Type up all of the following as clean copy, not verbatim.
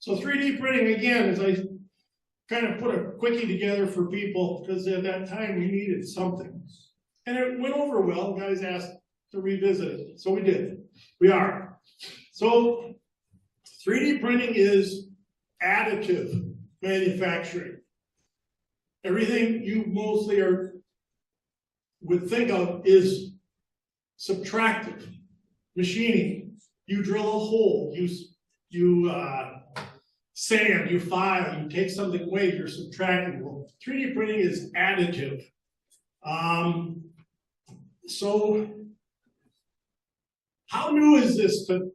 So 3D printing, again, is I kind of put a quickie together for people because at that time we needed something. And it went over well. Guys asked to revisit it. So we did. We are. So 3D printing is additive manufacturing. Everything you mostly would think of is subtractive machining. You drill a hole, you sand, you file, you take something away, you're subtracting. Well, 3D printing is additive. So how new is this to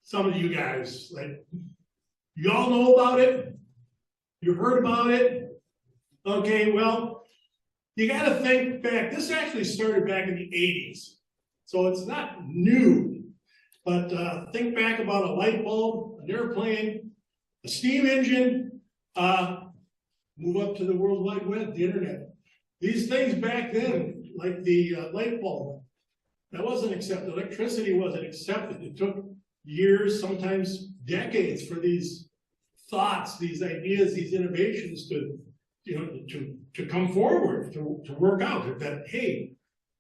some of you guys? Like, you all know about it? You heard about it? Okay, well, you got to think back. This actually started back in the 80s. So it's not new, but think back about a light bulb, an airplane, a steam engine, move up to the World Wide Web, the internet. These things back then, like the light bulb, that wasn't accepted. Electricity wasn't accepted. It took years, sometimes decades, for these thoughts, these ideas, these innovations to come forward, to work out that, hey,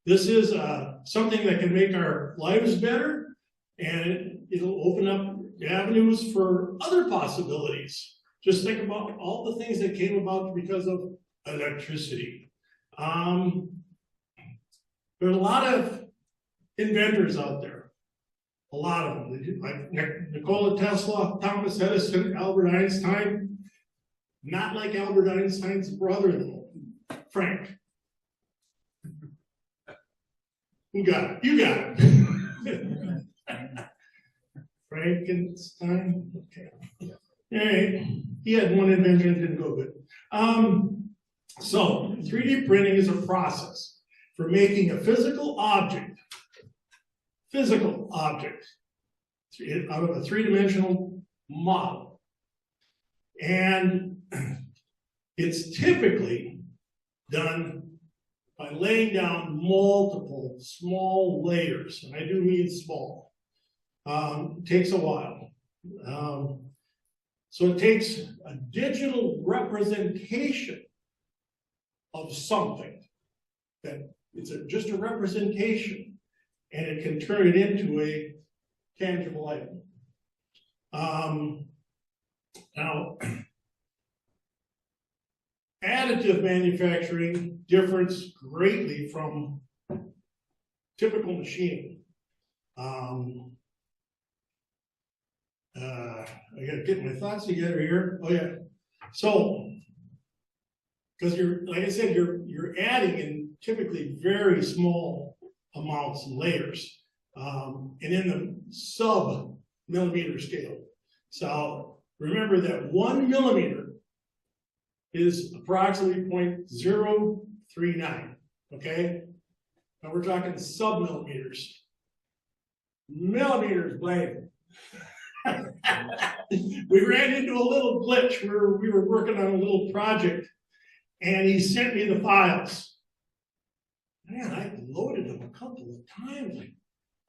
this is something that can make our lives better, and it'll open up avenues for other possibilities. Just think about all the things that came about because of electricity. There's a lot of inventors out there, a lot of them, like Nikola Tesla, Thomas Edison, Albert Einstein. Not like Albert Einstein's brother, though, Frank. Who got it? You got it. Frankenstein. Okay. All right. He had one invention, didn't go good. So 3D printing is a process for making a physical object out of a three-dimensional model. And it's typically done by laying down multiple small layers, and I do mean small. It takes a while. So it takes a digital representation of something that it's just a representation, and it can turn it into a tangible item. Now, additive manufacturing differs greatly from typical machining. I gotta get my thoughts together here. Oh yeah. So, because like I said, you're adding in typically very small amounts and layers, and in the sub-millimeter scale. So remember that 1 millimeter is approximately 0.039, okay? Now we're talking sub-millimeters. Millimeters, Blaine. We ran into a little glitch where we were working on a little project, and he sent me the files. Man, I loaded them a couple of times.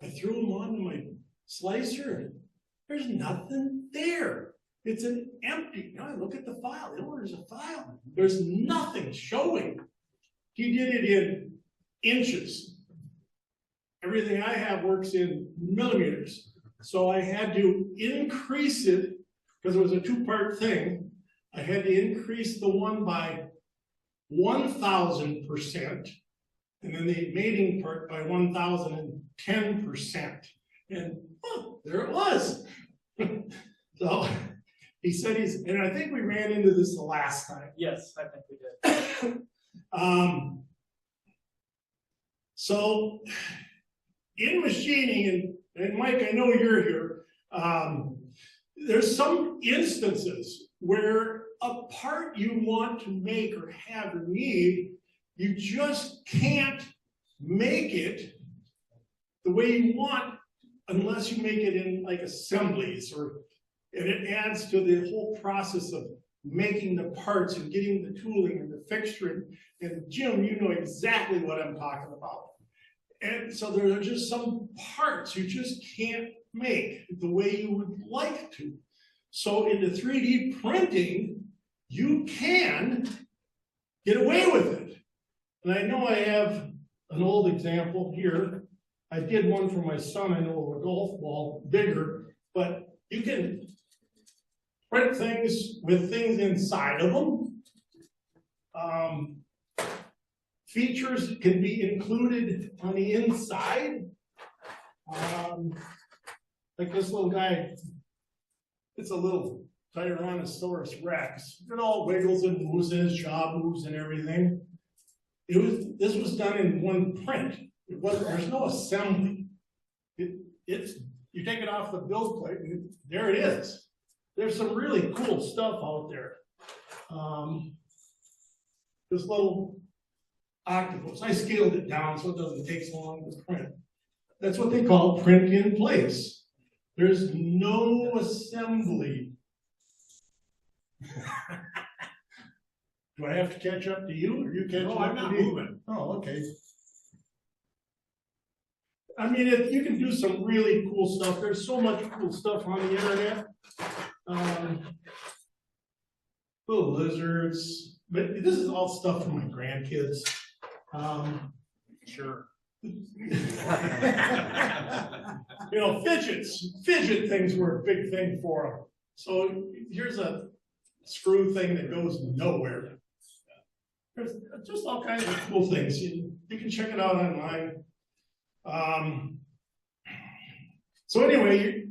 I threw them onto my slicer, and there's nothing there. It's an empty. I look at the file. There's a file. There's nothing showing. He did it in inches. Everything I have works in millimeters. So I had to increase it, because it was a two-part thing. I had to increase the one by 1,000%, and then the mating part by 1,010%. And there it was. So he said and I think we ran into this the last time. Yes, I think we did. So in machining, and Mike, I know you're here, there's some instances where a part you want to make or have or need, you just can't make it the way you want unless you make it in like assemblies, and it adds to the whole process of making the parts and getting the tooling and the fixture. And Jim, you know exactly what I'm talking about. And so there are just some parts you just can't make the way you would like to. So in the 3D printing, you can get away with it. And I know I have an old example here. I did one for my son, I know, of a golf ball, bigger, but you can print things with things inside of them. Features can be included on the inside. Like this little guy, it's a little Tyrannosaurus Rex. It all wiggles and moves, and his jaw moves and everything. This was done in one print. There's no assembly. You take it off the build plate, and there it is. There's some really cool stuff out there. This little octopus, I scaled it down so it doesn't take so long to print. That's what they call print in place. There's no assembly. Do I have to catch up to you, or you catch up to me? No, I'm not moving. Oh, okay. I mean, you can do some really cool stuff. There's so much cool stuff on the internet. Little lizards, but this is all stuff for my grandkids. Sure. Fidget things were a big thing for them. So here's a screw thing that goes nowhere. There's just all kinds of cool things. You can check it out online. So anyway,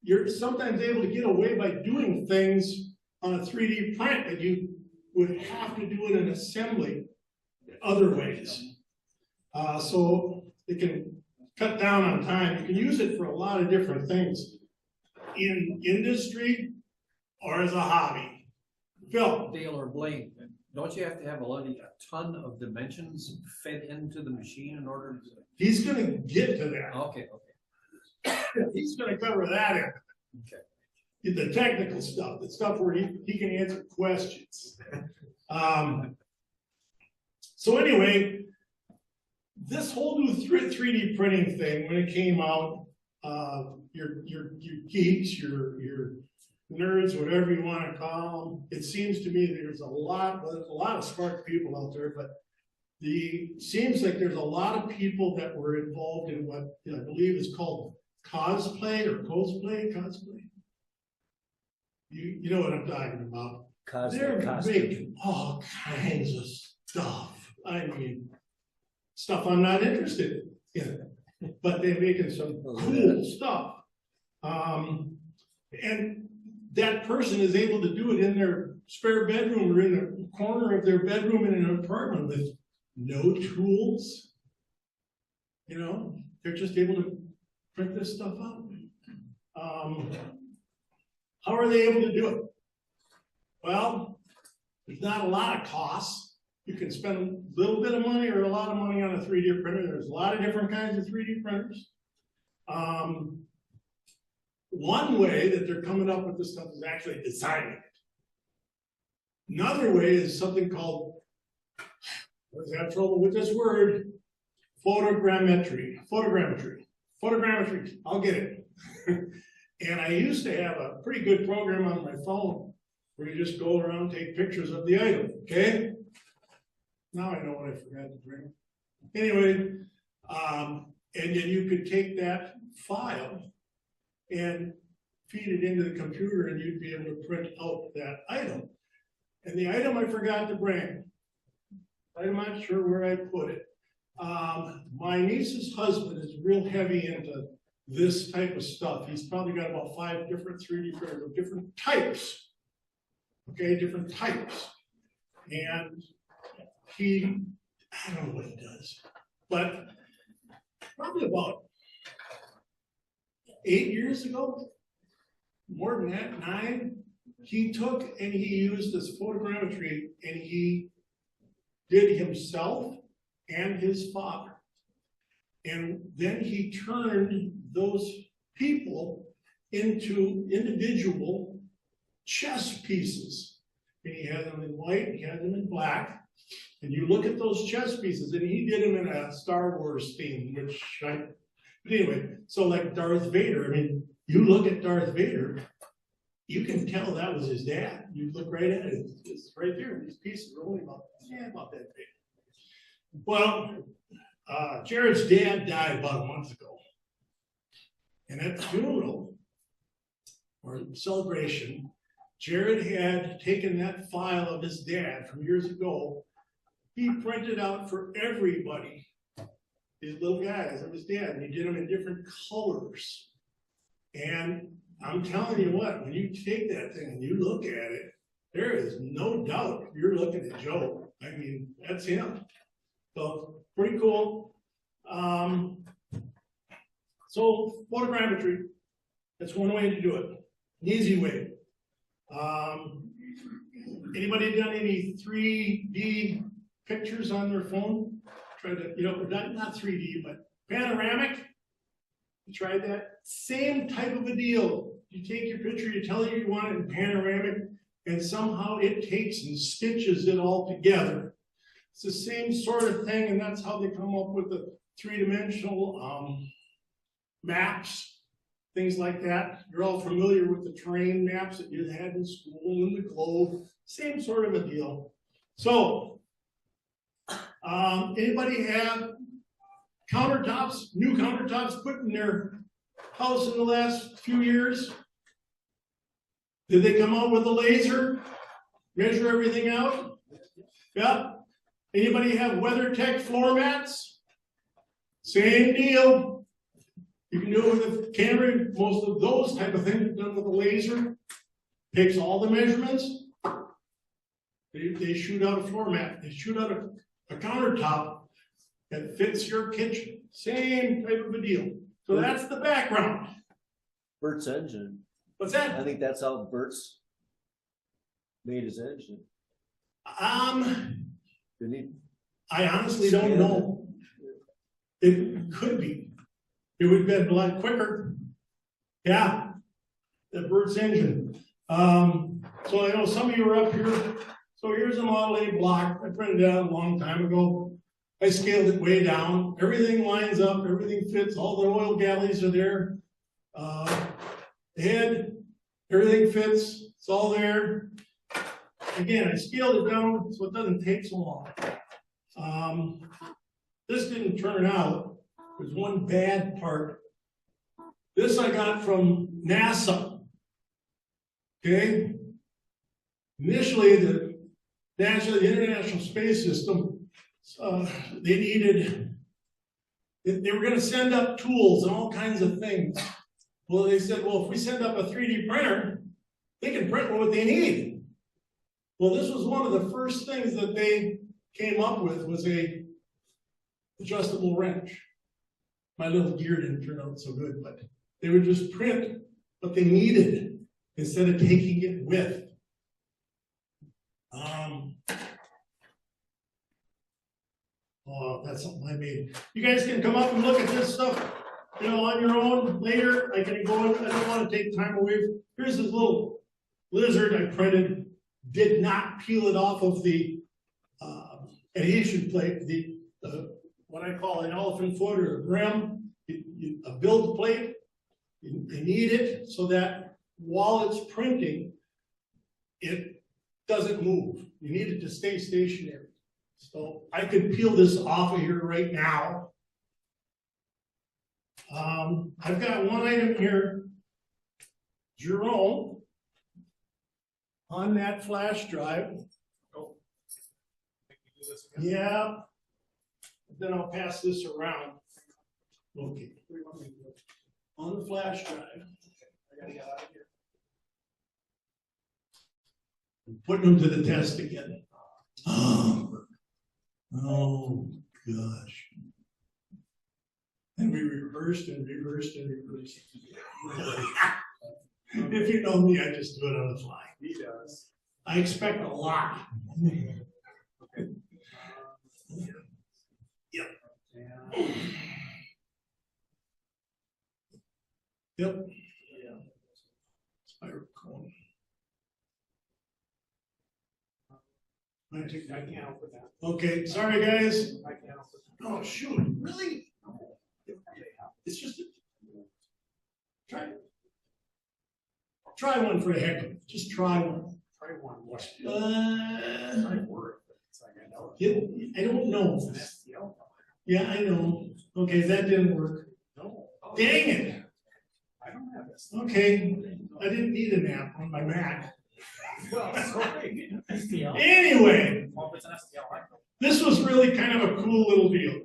you're sometimes able to get away by doing things on a 3D print that you would have to do in an assembly other ways. So it can cut down on time. You can use it for a lot of different things in industry or as a hobby. Phil? Dale or Blaine, don't you have to have a ton of dimensions fed into the machine in order to? He's gonna get to that. Okay. He's gonna cover that in. Okay. The technical stuff, the stuff where he can answer questions. So anyway, this whole new 3D printing thing, when it came out, your geeks, your nerds, whatever you want to call them, it seems to me there's a lot of smart people out there, but seems like there's a lot of people that were involved in what I believe is called cosplay. You know what I'm talking about. They're making all kinds of stuff. I mean, stuff I'm not interested in, but they're making some cool stuff. And that person is able to do it in their spare bedroom or in a corner of their bedroom in an apartment with no tools. They're just able to print this stuff out. How are they able to do it? Well, there's not a lot of costs. You can spend a little bit of money or a lot of money on a 3D printer. There's a lot of different kinds of 3D printers. One way that they're coming up with this stuff is actually designing it. Another way is something called, I always have trouble with this word, photogrammetry. I'll get it. And I used to have a pretty good program on my phone where you just go around and take pictures of the item, okay? Now I know what I forgot to bring. Anyway, and then you could take that file and feed it into the computer and you'd be able to print out that item. And the item I forgot to bring, I'm not sure where I put it. My niece's husband is real heavy into this type of stuff. He's probably got about 5 different 3D printers of different types. Okay, different types. And I don't know what he does, but probably about 8 years ago, more than that, 9, he took and he used this photogrammetry and he did himself and his father. And then he turned those people into individual chess pieces. And he had them in white, he had them in black. And you look at those chess pieces, and he did them in a Star Wars theme, but anyway, so like Darth Vader, I mean, you look at Darth Vader, you can tell that was his dad. You look right at it, it's right there. These pieces are only about that big. Well, Jared's dad died about a month ago. And at the funeral or celebration, Jared had taken that file of his dad from years ago. He printed out for everybody his little guys of his dad, and he did them in different colors. And I'm telling you what, when you take that thing and you look at it, there is no doubt you're looking at Joe. I mean, that's him. So pretty cool. So photogrammetry, that's one way to do it, an easy way. Anybody done any 3D pictures on their phone? Tried to, not 3D, but panoramic. You tried that? Same type of a deal. You take your picture, you tell it you want it in panoramic, and somehow it takes and stitches it all together. It's the same sort of thing, and that's how they come up with the three-dimensional maps, things like that. You're all familiar with the terrain maps that you had in school and the globe, same sort of a deal. So, anybody have countertops, new countertops put in their house in the last few years? Did they come out with a laser, measure everything out? Yeah. Anybody have WeatherTech floor mats? Same deal. You can do it with a camera. Most of those type of things are done with a laser. Takes all the measurements. They shoot out a floor mat. They shoot out a countertop that fits your kitchen. Same type of a deal. So that's the background. Bert's engine. What's that? I think that's how Bert's made his engine. Didn't he? I honestly don't know. It could be. It would have been a lot quicker. Yeah, the Bert's engine. So I know some of you are up here. So here's a Model A block. I printed it out a long time ago. I scaled it way down. Everything lines up. Everything fits. All the oil galleys are there. The head, everything fits. It's all there. Again, I scaled it down so it doesn't take so long. This didn't turn out. There's one bad part. This I got from NASA. Okay? Initially, the International Space System, they were going to send up tools and all kinds of things. Well, they said, well, if we send up a 3D printer, they can print what they need. Well, this was one of the first things that they came up with was a adjustable wrench. My little gear didn't turn out so good, but they would just print what they needed instead of taking it with. Oh, that's something I made. You guys can come up and look at this stuff, on your own later. I can go in. I don't want to take time away. Here's this little lizard I printed. Did not peel it off of the adhesion plate, what I call an elephant foot or a brim, a build plate. You need it so that while it's printing, it doesn't move. You need it to stay stationary. So I could peel this off of here right now. I've got one item here. Jerome, on that flash drive. Oh. Yeah. Then I'll pass this around. Okay. On the flash drive. I gotta get out of here. I'm putting them to the test again. Oh gosh. And we reversed and reversed and reversed. If you know me, I just do it on the fly. He does. I expect a lot. Yep. Yep. Spiral cone. I can't help with that. Okay, sorry guys. I can't help with that. Oh shoot, really? It's just Try one for the heck of it. Just try one. Try one, what? Uh, Word. It's like I know. I don't know. It's an STL. Yeah, I know. Okay, that didn't work. No. Dang it. I don't have this. Okay, I didn't need an app on my Mac. Well, sorry. STL. Anyway, Well, if it's an STL, I know. this was really kind of a cool little deal.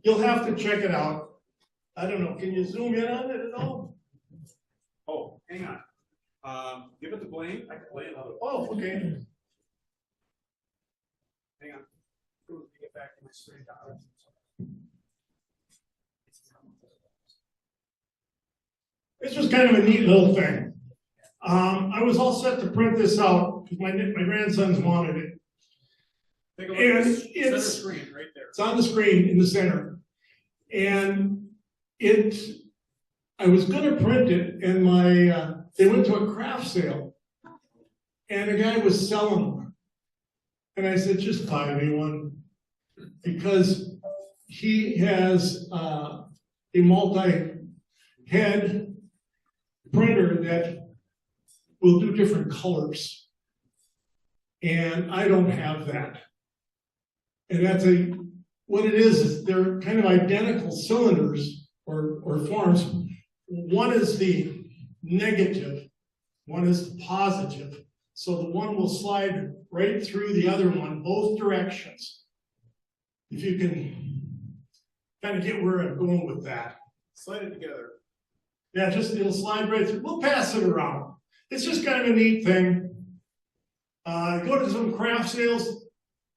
You'll have to check it out. I don't know, can you zoom in on it at all? Oh, hang on. Give it to Blaine. I can play another one. Oh, okay. Hang on. Let me get back to my screen. This was kind of a neat little thing. I was all set to print this out because my grandsons wanted it. Take a look And at this center it's- screen right there. It's on the screen in the center. And I was gonna print it and they went to a craft sale. And a guy was selling them. And I said, just buy me one. Because he has a multi-head printer that will do different colors. And I don't have that. And that's what it is they're kind of identical cylinders or forms. One is the negative, one is the positive. So the one will slide right through the other one, both directions. If you can kind of get where I'm going with that. Slide it together. Yeah, it'll slide right through. We'll pass it around. It's just kind of a neat thing. Go to some craft sales.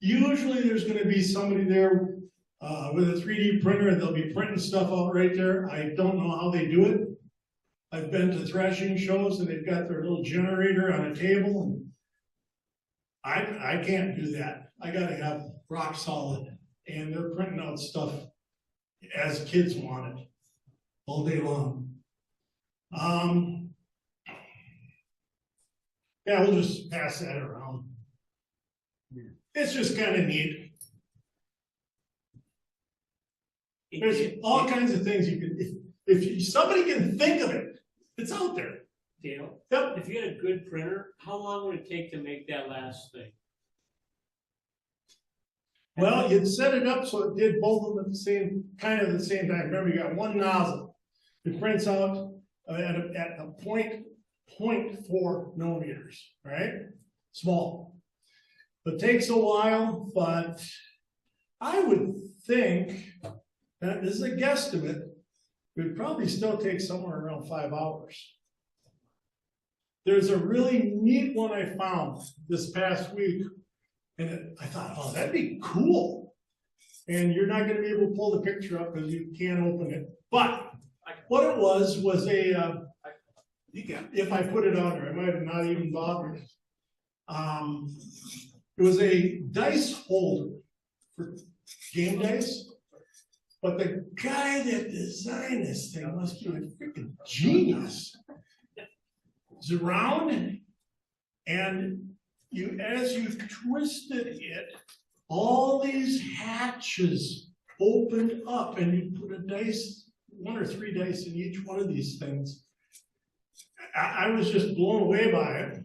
Usually there's going to be somebody there with a 3D printer and they'll be printing stuff out right there. I don't know how they do it. I've been to threshing shows and they've got their little generator on a table. And I can't do that. I got to have rock solid. And they're printing out stuff as kids want it all day long. Yeah, we'll just pass that around. It's just kind of neat. There's all kinds of things you can, if somebody can think of it, it's out there. Dale, Yep. if you had a good printer, how long would it take to make that last thing? Well, you'd set it up so it did both of them at the same time. Remember, you got one nozzle. It prints out at a 0.4 millimeters, right? Small. It takes a while, but I would think, that this is a guesstimate, it would probably still take somewhere around 5 hours. There's a really neat one I found this past week, and I thought, oh, that'd be cool. And you're not gonna be able to pull the picture up because you can't open it. But what it was You can. if I put it on there, I might have not even bothered. It was a dice holder for game dice. But the guy that designed this thing must be a freaking genius. It's round, and as you twisted it, all these hatches opened up, and you put a dice, 1 or 3 dice in each one of these things. I was just blown away by it.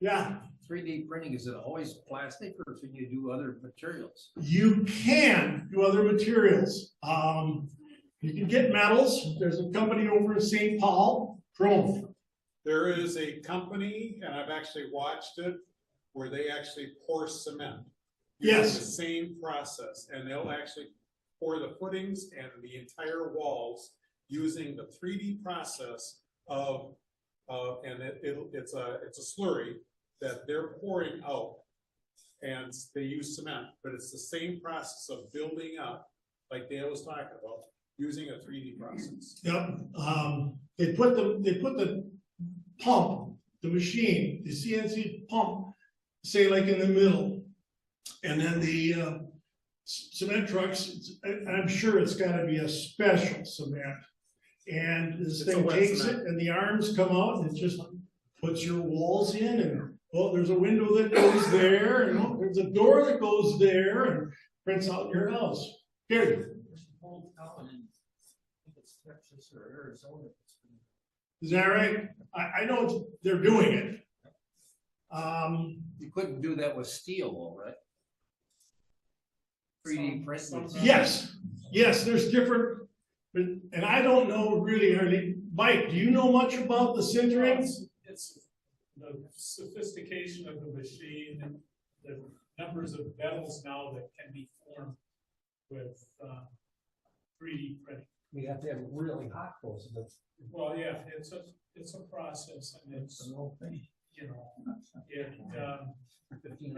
Yeah. 3D printing, is it always plastic or can you do other materials? You can do other materials. You can get metals. There's a company over in St. Paul, Drone. There is a company, and I've actually watched it, where they actually pour cement. using Yes. The same process, and they'll actually pour the footings and the entire walls using the 3D process of, and it's a slurry that they're pouring out, and they use cement, but it's the same process of building up, like Dale was talking about, using a 3D process. Yep. They put the pump, the machine, the CNC pump, say like in the middle, and then the cement trucks. I'm sure it's got to be a special cement, and this It's a thing wet takes cement. it, and the arms come out, and it just puts your walls in, and well, there's a window that goes there, and oh, there's a door that goes there, and prints out your house. Here. There's a whole town in, I think it's Texas or Arizona. Is that right? I know they're doing it. You couldn't do that with steel, all right? 3D print. Yes, there's different, and I don't know really, Mike, do you know much about the sintering? It's the sophistication of the machine and the numbers of metals now that can be formed with 3D printing. We have to have really hot clothes, but. Well, yeah, it's a process, and it's, you know,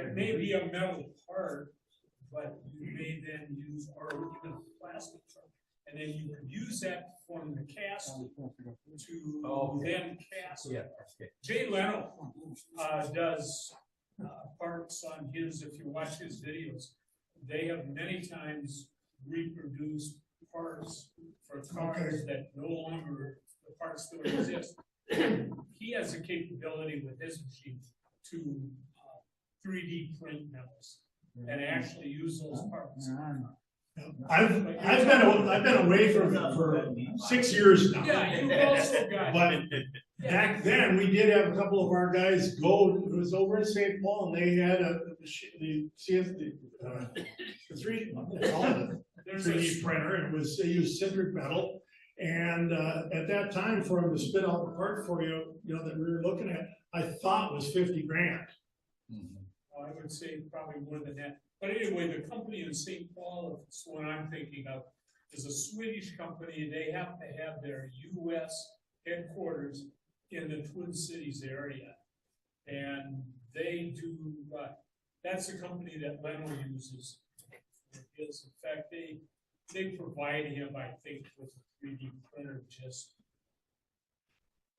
it may be a metal part, but you may then use, or even a plastic part. And then you could use that to form the cast to then cast. Yeah. Jay Leno does parts on his, if you watch his videos, they have many times reproduced parts for cars that no longer, the parts still exist. He has the capability with his machine to 3D print metals and actually use those parts. I've been away from it for 6 years now. Yeah, you also got. But back then, we did have a couple of our guys go, it was over in St. Paul, and they had the 3D printer, and they used sintered metal. And at that time, for them to spit out the part for you, that we were looking at, I thought was 50 grand. I would say probably more than that. But anyway, the company in St. Paul, that's what I'm thinking of, is a Swedish company. They have to have their US headquarters in the Twin Cities area. And they do, that's the company that Leno uses. In fact, they provide him, I think, with a 3D printer just.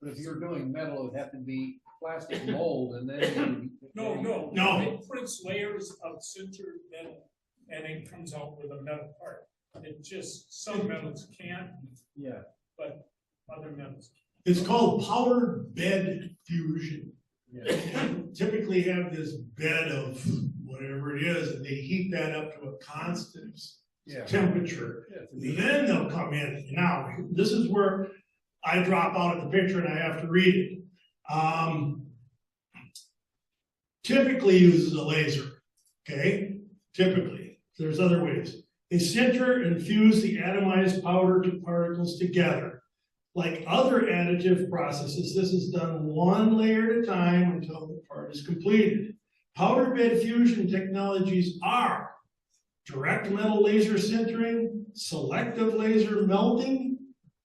But if you're doing metal, it would have to be plastic mold and then. No. No. It prints layers of sintered metal and it comes out with a metal part. It just, some metals can't, Yeah. but other metals. It's called powder bed fusion. Yeah. They typically have this bed of whatever it is, and they heat that up to a constant temperature. Then they'll come in. Now, this is where I drop out of the picture and I have to read it. Typically uses a laser, okay? Typically. There's other ways. They sinter and fuse the atomized powder particles together. Like other additive processes, this is done one layer at a time until the part is completed. Powder bed fusion technologies are direct metal laser sintering, selective laser melting,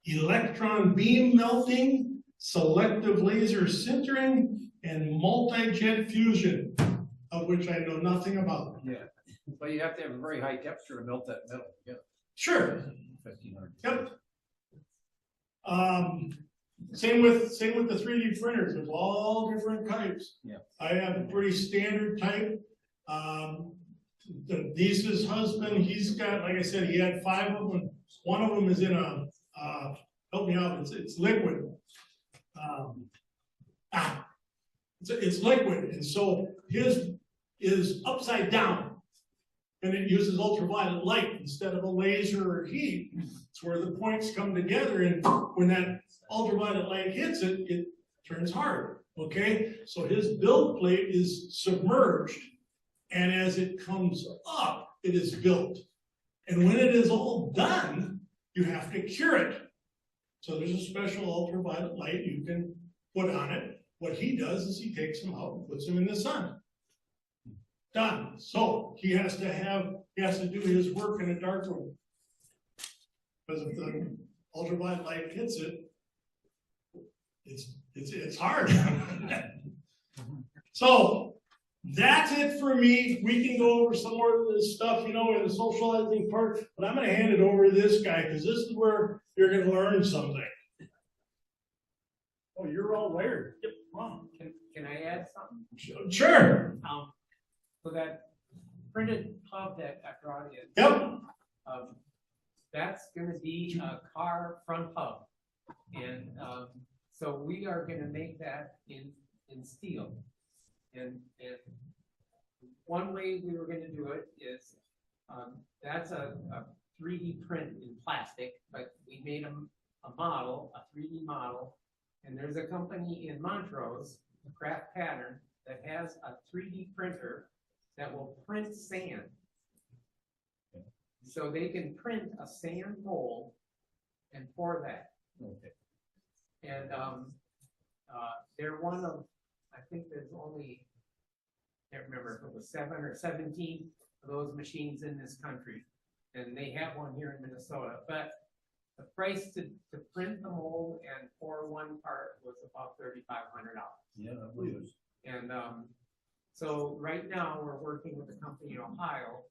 electron beam melting, selective laser sintering, and multi-jet fusion, of which I know nothing about. Yeah, but you have to have a very high temperature to melt that metal together. Sure. 1500. Yep. Same with the 3D printers. There's all different types. Yeah. I have a pretty standard type. Lisa's husband, he's got, like I said, he had 5 of them. One of them is in a help me out. It's liquid. It's liquid, and so his is upside down, and it uses ultraviolet light instead of a laser or heat. It's where the points come together, and when that ultraviolet light hits it, it turns hard. Okay, so his build plate is submerged, and as it comes up, it is built. And when it is all done, you have to cure it. So there's a special ultraviolet light you can put on it. What he does is he takes them out and puts them in the sun. Done. So he has to do his work in a dark room. Because if the ultraviolet light hits it, it's hard. So that's it for me. We can go over some more of this stuff, in the socializing part, but I'm gonna hand it over to this guy because this is where you're gonna learn something. Oh, you're all wired. Yep. Can I add something? Sure. So that printed hub that I brought in. Yep. That's gonna be a car front hub. And, so we are gonna make that in steel. And one way we were gonna do it is, that's a 3D print in plastic, but we made a model, a 3D model And there's a company in Montrose, Craft Pattern, that has a 3D printer that will print sand. So they can print a sand mold and pour that. Okay. And, they're one of, I think there's only, can't remember if it was 7 or 17 of those machines in this country. And they have one here in Minnesota, but the price to print the mold and pour one part was about $3,500. Yeah, I believe it. And, so right now, we're working with a company in Ohio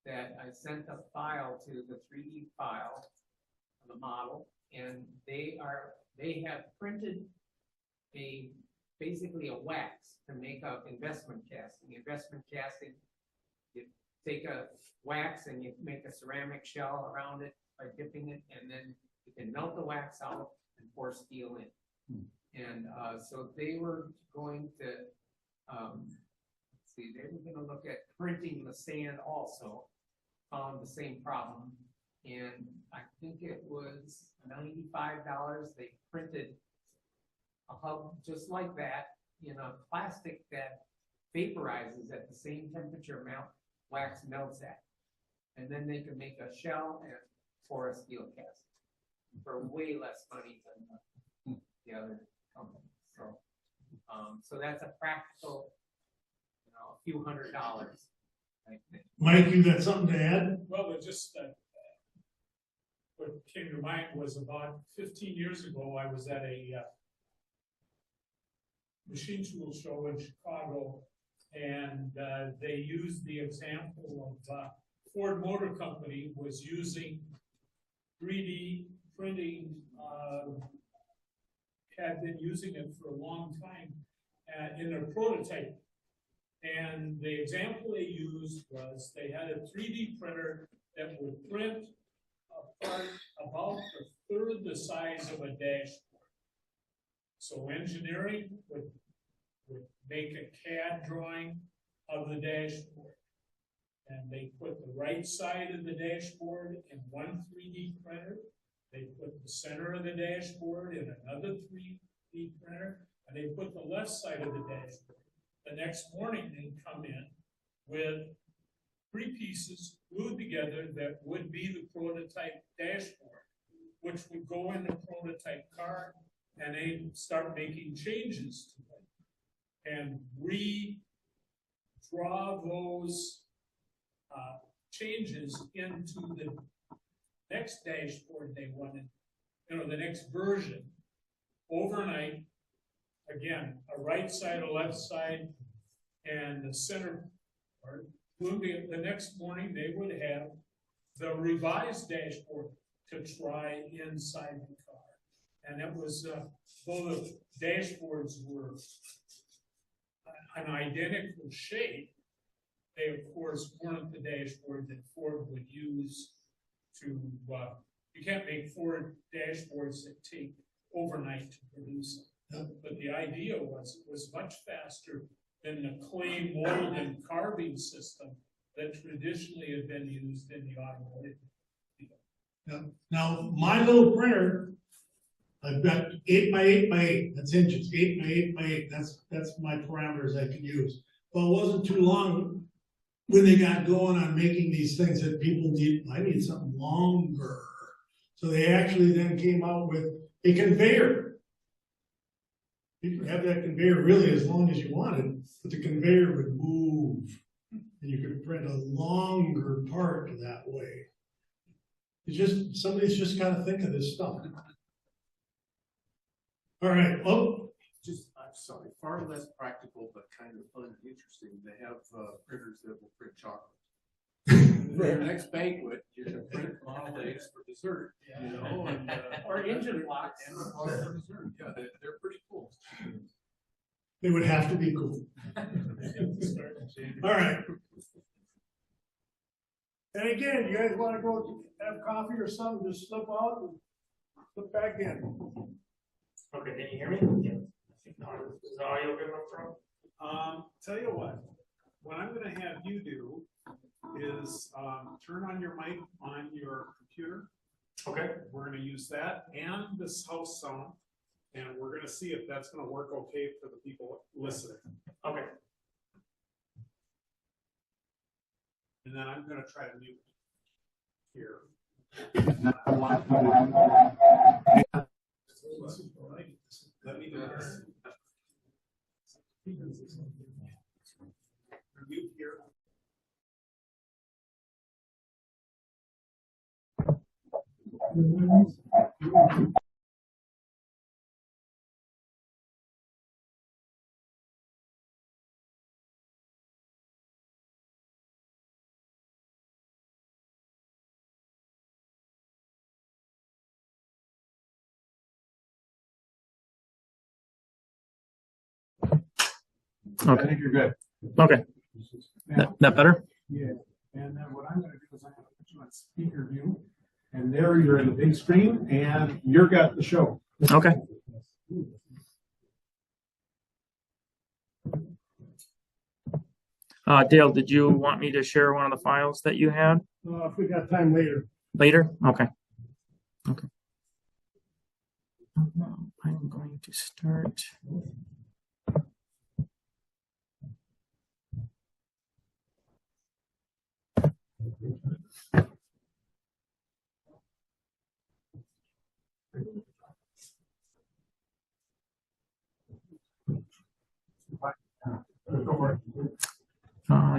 that I sent a file to, the 3D file of the model, and they have printed basically a wax to make up investment casting. Investment casting, you take a wax and you make a ceramic shell around it by dipping it, and then you can melt the wax out and pour steel in. And so they were going to, let's see, they were gonna look at printing the sand also, found the same problem. And I think it was $95. They printed a hub just like that in a plastic that vaporizes at the same temperature wax melts at. And then they can make a shell and pour a steel cast for way less money than the other company. So, so that's a practical, a few $100. I think. Mike, you got something to add? Well, it just, what came to mind was about 15 years ago, I was at a machine tool show in Chicago, and they used the example of Ford Motor Company was using 3D printing, had been using it for a long time in a prototype. And the example they used was they had a 3D printer that would print a part about a third the size of a dashboard. So engineering would make a CAD drawing of the dashboard. And they put the right side of the dashboard in one 3D printer. They put the center of the dashboard in another 3D printer, and they put the left side of the dashboard. The next morning, they'd come in with 3 pieces glued together that would be the prototype dashboard, which would go in the prototype car, and they'd start making changes to it and redraw those changes into the next dashboard they wanted, the next version. Overnight, again, a right side, a left side, and the center part. The next morning, they would have the revised dashboard to try inside the car. And it was, though the dashboards were an identical shape, they of course weren't the dashboard that Ford would use to, you can't make Ford dashboards that take overnight to produce them. But the idea was it was much faster than the clay mold and carving system that traditionally had been used in the automotive field. Yeah. Now, my little printer, I've got 8 by 8 by 8, that's inches, 8 by 8 by 8, that's my parameters I can use. But it wasn't too long when they got going on making these things that people need, I need something longer. So they actually then came out with a conveyor. You could have that conveyor really as long as you wanted, but the conveyor would move. And you could print a longer part that way. It's just, somebody's just gotta think of this stuff. All right, I'm sorry, far less practical, but kind of fun and interesting. They have printers that will print chocolate. For your next banquet, you can print model eggs for dessert, and, Or engine blocks. And for dessert, yeah, they're pretty cool. they would have to be cool. All right. And again, you guys wanna go have coffee or something, just slip out and slip back in. Okay, can you hear me? Yeah. Is the audio good enough, bro? Tell you what I'm gonna have you do is, turn on your mic on your computer. Okay. We're gonna use that and this house sound, And we're gonna see if that's gonna work okay for the people listening. Okay. And then I'm gonna try to mute here. Let me do this. Mute here. I think you're good. Okay, that better? Yeah, and then what I'm gonna do is I'm gonna put you on speaker view, and there you're in the big screen, and you're got the show. Okay. Dale, did you want me to share one of the files that you had If we got time later. later? Okay. Okay. I'm going to start.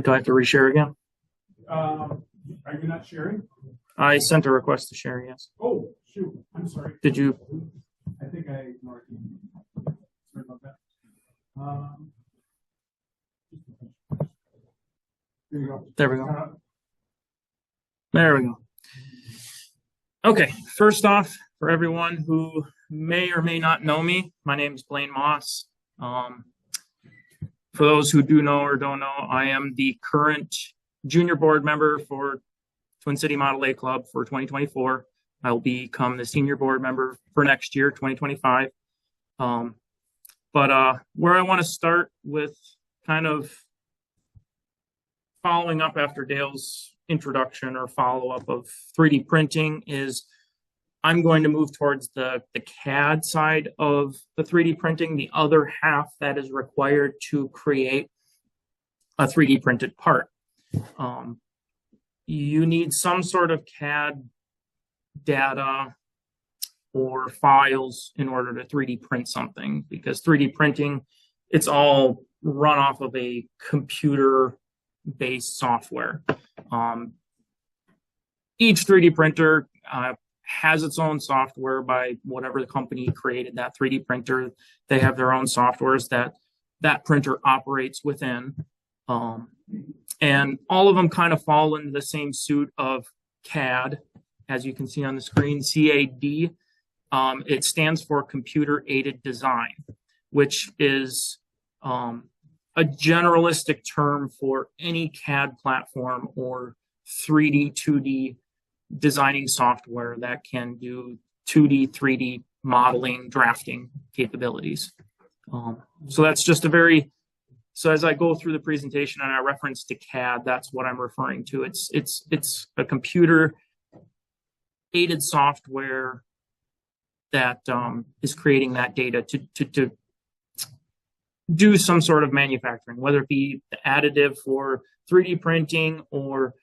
Do I have to reshare again? Are you not sharing? I sent a request to share, yes. Oh, shoot, I'm sorry. Did you? I think I ignored you. Sorry about that. There you go. There we go. There we go. Okay, first off, for everyone who may or may not know me, my name is Blaine Maus. For those who do know or don't know, I am the current junior board member for Twin City Model A Club for 2024. I will become the senior board member for next year, 2025. But where I want to start with kind of following up after Dale's introduction or follow-up of 3D printing is I'm going to move towards the CAD side of the 3D printing, the other half that is required to create a 3D printed part. You need some sort of CAD data or files in order to 3D print something, because 3D printing, it's all run off of a computer-based software. Each 3D printer has its own software by whatever the company created that 3D printer. They have their own softwares that printer operates within. And all of them kind of fall into the same suit of CAD, as you can see on the screen, CAD. It stands for Computer Aided Design, which is a generalistic term for any CAD platform or 3D, 2D designing software that can do 2D, 3D modeling, drafting capabilities. So that's just so as I go through the presentation and I reference to CAD, that's what I'm referring to. It's a computer aided software that is creating that data to do some sort of manufacturing, whether it be the additive for 3D printing or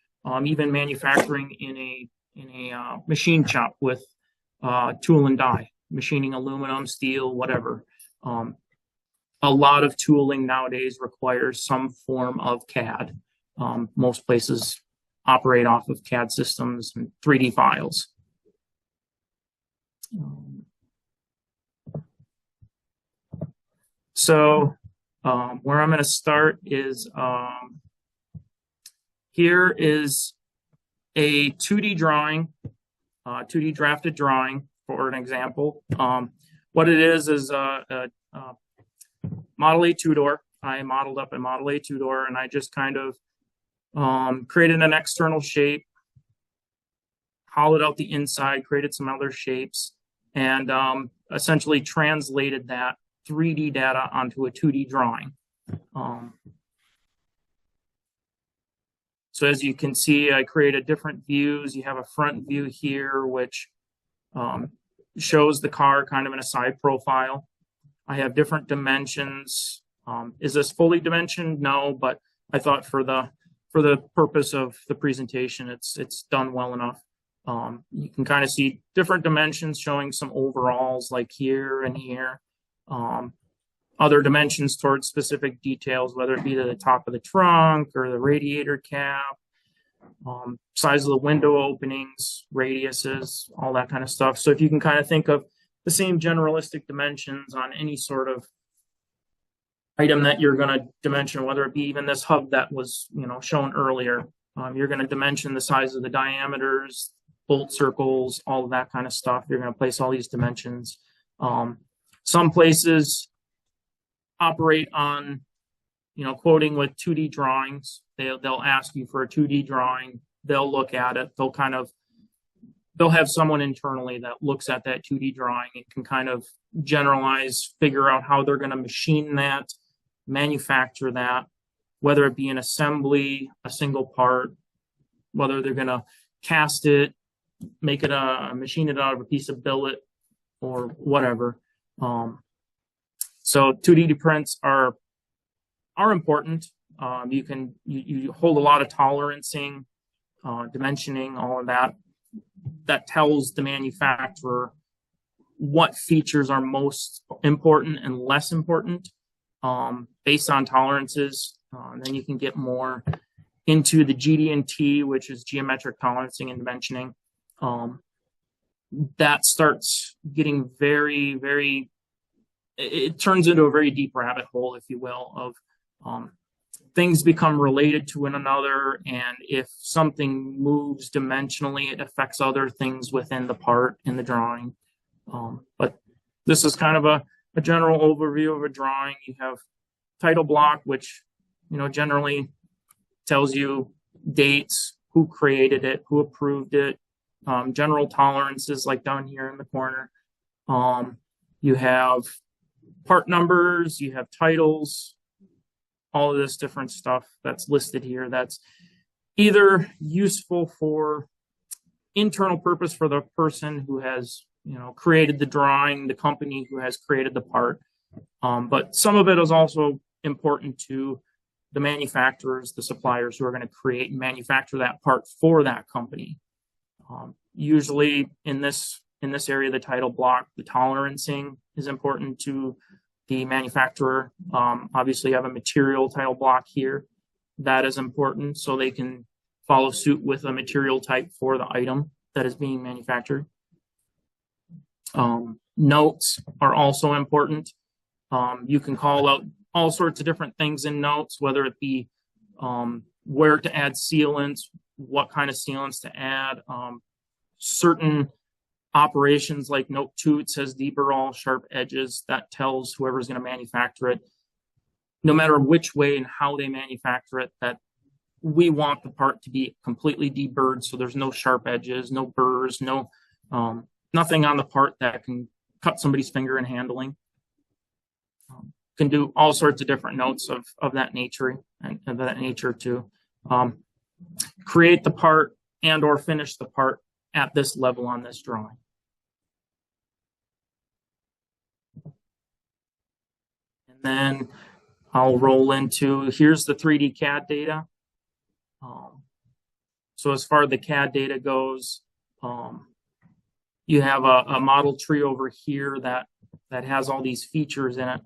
even manufacturing in a machine shop with tool and die, machining aluminum, steel, whatever. A lot of tooling nowadays requires some form of CAD. Most places operate off of CAD systems and 3D files. So where I'm going to start is here is a 2D drawing, 2D drafted drawing for an example. What it is a Model A two-door. I modeled up a Model A two-door and I just kind of created an external shape, hollowed out the inside, created some other shapes, and essentially translated that 3D data onto a 2D drawing. So as you can see, I created different views. You have a front view here, which shows the car kind of in a side profile. I have different dimensions. Is this fully dimensioned? No, but I thought for the purpose of the presentation, it's done well enough. You can kind of see different dimensions showing some overalls like here and here. Other dimensions towards specific details, whether it be to the top of the trunk or the radiator cap, size of the window openings, radiuses, all that kind of stuff. So if you can kind of think of the same generalistic dimensions on any sort of item that you're going to dimension, whether it be even this hub that was, shown earlier, you're going to dimension the size of the diameters, bolt circles, all of that kind of stuff. You're going to place all these dimensions. Some places operate on, quoting with 2D drawings. They'll ask you for a 2D drawing. They'll look at it. They'll have someone internally that looks at that 2D drawing and can kind of generalize, figure out how they're going to machine that, manufacture that, whether it be an assembly, a single part, whether they're going to cast it, make it machine it out of a piece of billet or whatever. So 2D prints are important. You hold a lot of tolerancing, dimensioning, all of that. That tells the manufacturer what features are most important and less important based on tolerances. Then you can get more into the GD&T, which is geometric tolerancing and dimensioning. That starts getting very, very, it turns into a very deep rabbit hole, if you will, of things become related to one another, and if something moves dimensionally, it affects other things within the part in the drawing. But this is kind of a general overview of a drawing. You have title block, which generally tells you dates, who created it, who approved it, general tolerances like down here in the corner. You have part numbers, you have titles, all of this different stuff that's listed here that's either useful for internal purpose for the person who has created the drawing, the company who has created the part, but some of it is also important to the manufacturers, the suppliers who are going to create and manufacture that part for that company. Usually in this area, the title block, the tolerancing is important to the manufacturer. Obviously, you have a material title block here. That is important so they can follow suit with a material type for the item that is being manufactured. Notes are also important. You can call out all sorts of different things in notes, whether it be where to add sealants, what kind of sealants to add. Certain operations like note 2, it says deburr sharp edges. That tells whoever's going to manufacture it, no matter which way and how they manufacture it, that we want the part to be completely deburred, so there's no sharp edges, no burrs, no nothing on the part that can cut somebody's finger in handling. Can do all sorts of different notes of that nature and of that nature to create the part and or finish the part at this level on this drawing. And then I'll roll into, here's the 3D CAD data. So as far as the CAD data goes, you have a model tree over here that has all these features in it.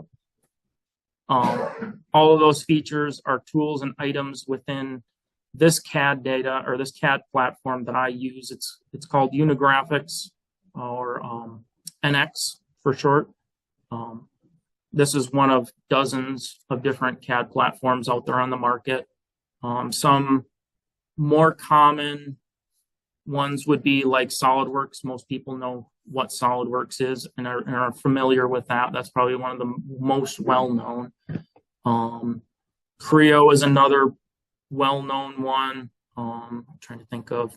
All of those features are tools and items within this CAD data or this CAD platform that I use. It's called Unigraphics or NX for short. This is one of dozens of different CAD platforms out there on the market. Some more common ones would be like SolidWorks. Most people know what SolidWorks is and are familiar with that. That's probably one of the most well-known. Creo is another well-known one. I'm trying to think of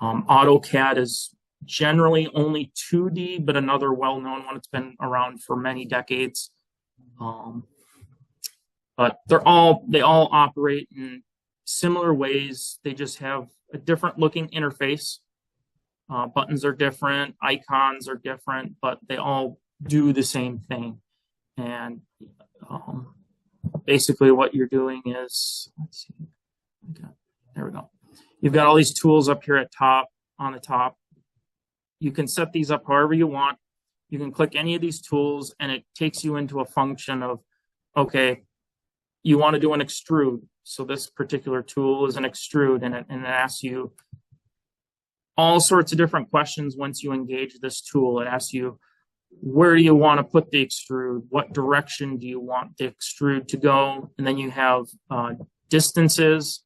AutoCAD is generally only 2D, but another well-known one. It's been around for many decades. But they all operate in similar ways. They just have a different looking interface. Buttons are different, icons are different, but they all do the same thing. And basically what you're doing is, let's see, okay, there we go. You've got all these tools up here on the top. You can set these up however you want. You can click any of these tools and it takes you into a function of, okay, you want to do an extrude. So this particular tool is an extrude, and it asks you all sorts of different questions once you engage this tool. It asks you, where do you want to put the extrude? What direction do you want the extrude to go? And then you have distances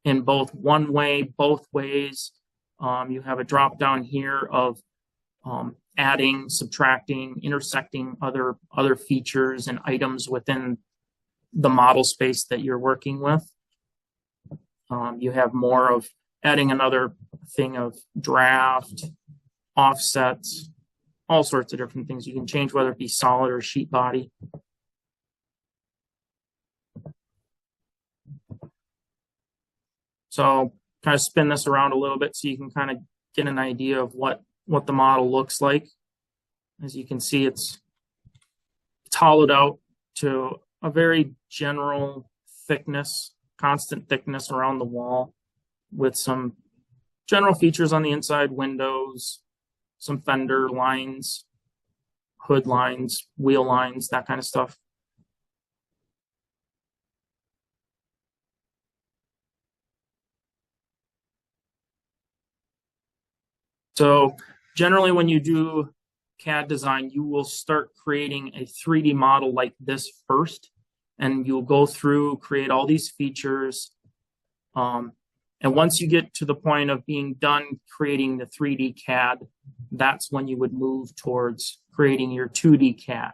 in both one way, both ways. You have a drop down here of adding, subtracting, intersecting other features and items within the model space that you're working with. You have more of adding another thing of draft, offsets, all sorts of different things. You can change whether it be solid or sheet body. So kind of spin this around a little bit so you can kind of get an idea of what the model looks like. As you can see, it's hollowed out to a very general thickness, constant thickness around the wall with some general features on the inside, windows, some fender lines, hood lines, wheel lines, that kind of stuff. So generally when you do CAD design, you will start creating a 3D model like this first, and you'll go through, create all these features. And once you get to the point of being done creating the 3D CAD, that's when you would move towards creating your 2D CAD.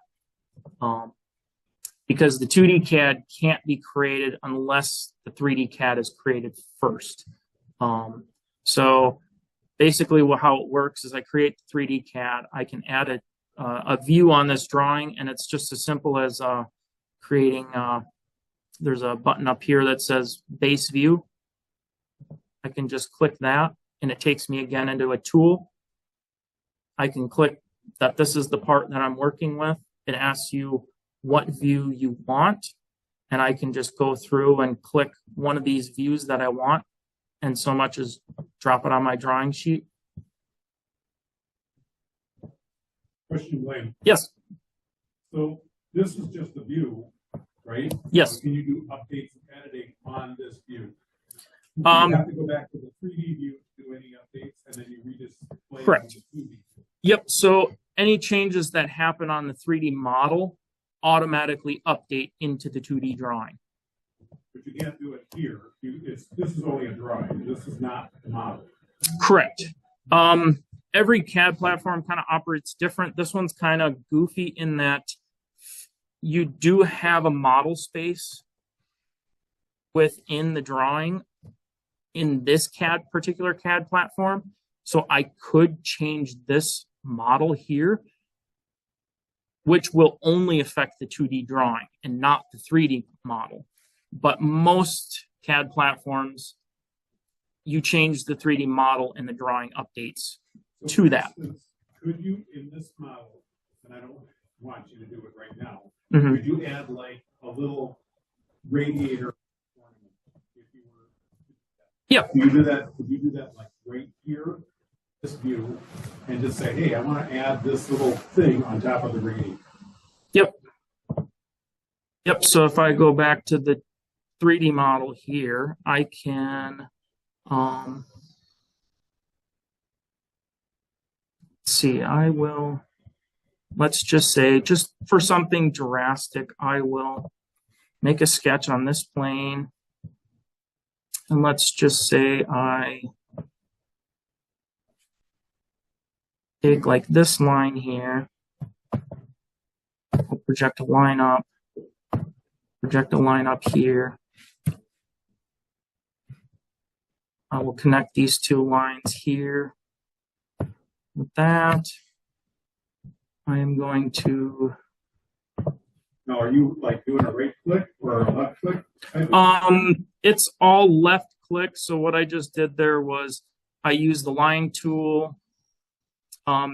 Because the 2D CAD can't be created unless the 3D CAD is created first. So basically how it works is I create the 3D CAD, I can add a view on this drawing, and it's just as simple as creating, there's a button up here that says base view. I can just click that and it takes me again into a tool. I can click that this is the part that I'm working with. It asks you what view you want, and I can just go through and click one of these views that I want, and so much as drop it on my drawing sheet. Question, Blaine. Yes. So this is just the view, right? Yes. Can you do updates and editing on this view? You have to go back to the 3D view to do any updates, and then you redisplay. Correct. The 2D. Yep. So any changes that happen on the 3D model automatically update into the 2D drawing. But you can't do it here. This is only a drawing. This is not the model. Correct. Every CAD platform kind of operates different. This one's kind of goofy in that you do have a model space within the drawing in this particular CAD platform. So I could change this model here, which will only affect the 2D drawing and not the 3D model. But most CAD platforms, you change the 3D model and the drawing updates to that. Could you, in this model, and I don't want you to do it right now, Mm-hmm. could you add like a little radiator? If you were, Yeah. Could you do that? Could you do that like right here, this view, and just say, hey, I want to add this little thing on top of the radiator? Yep. Yep. So if I go back to the 3D model here, I can see, let's just say, just for something drastic, I will make a sketch on this plane. And let's just say I take like this line here. I'll project a line up here. I will connect these two lines here. With that, I am going to. Now, are you like doing a right click or a left click? It's all left click. So what I just did there was I use the line tool.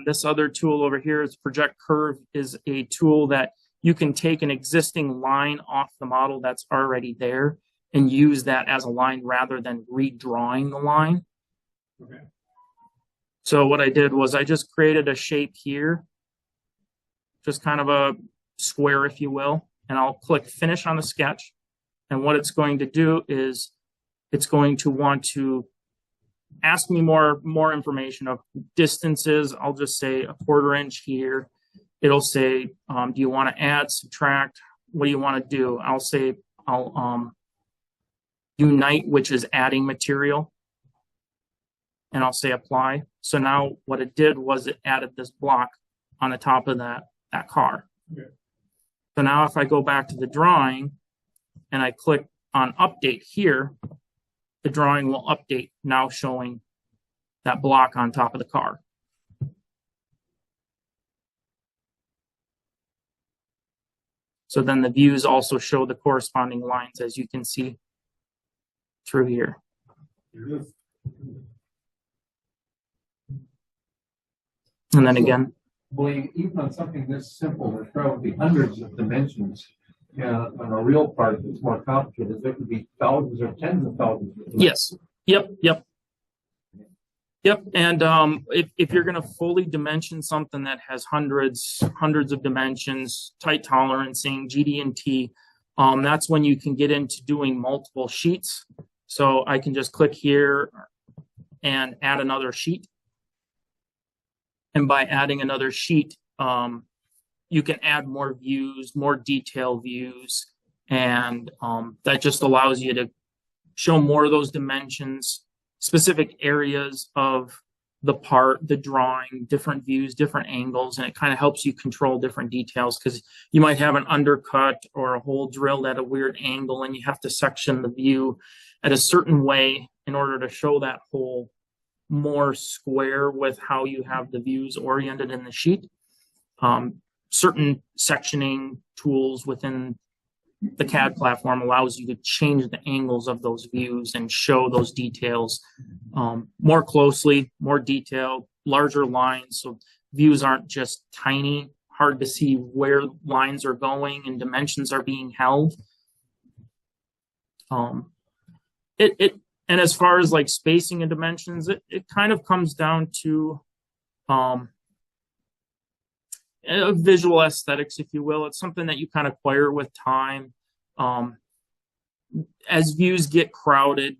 This other tool over here is Project Curve, is a tool that you can take an existing line off the model that's already there and use that as a line rather than redrawing the line. Okay. So what I did was I just created a shape here, just kind of a square, if you will, and I'll click Finish on the sketch. And what it's going to do is it's going to want to ask me more information of distances. I'll just say a 1/4 inch here. It'll say, do you want to add, subtract? What do you want to do? I'll say, I'll unite, which is adding material. And I'll say apply. So now what it did was it added this block on the top of that car. Okay. So now if I go back to the drawing and I click on update here, the drawing will update, now showing that block on top of the car. So then the views also show the corresponding lines, as you can see through here. And then again, Blaine, even on something this simple, there's probably hundreds of dimensions. Yeah, on a real part that's more complicated, there could be thousands or tens of thousands. yes, yep. And if you're going to fully dimension something that has hundreds of dimensions, tight tolerancing, GD&T, that's when you can get into doing multiple sheets. So I can just click here and add another sheet. And by adding another sheet, you can add more views, more detailed views, and that just allows you to show more of those dimensions, specific areas of the part, the drawing, different views, different angles, and it kind of helps you control different details because you might have an undercut or a hole drilled at a weird angle and you have to section the view at a certain way in order to show that hole more square with how you have the views oriented in the sheet. Certain sectioning tools within the CAD platform allows you to change the angles of those views and show those details more closely, more detailed, larger lines. So views aren't just tiny, hard to see where lines are going and dimensions are being held. And as far as like spacing and dimensions, it kind of comes down to visual aesthetics, if you will. It's something that you kind of acquire with time. As views get crowded,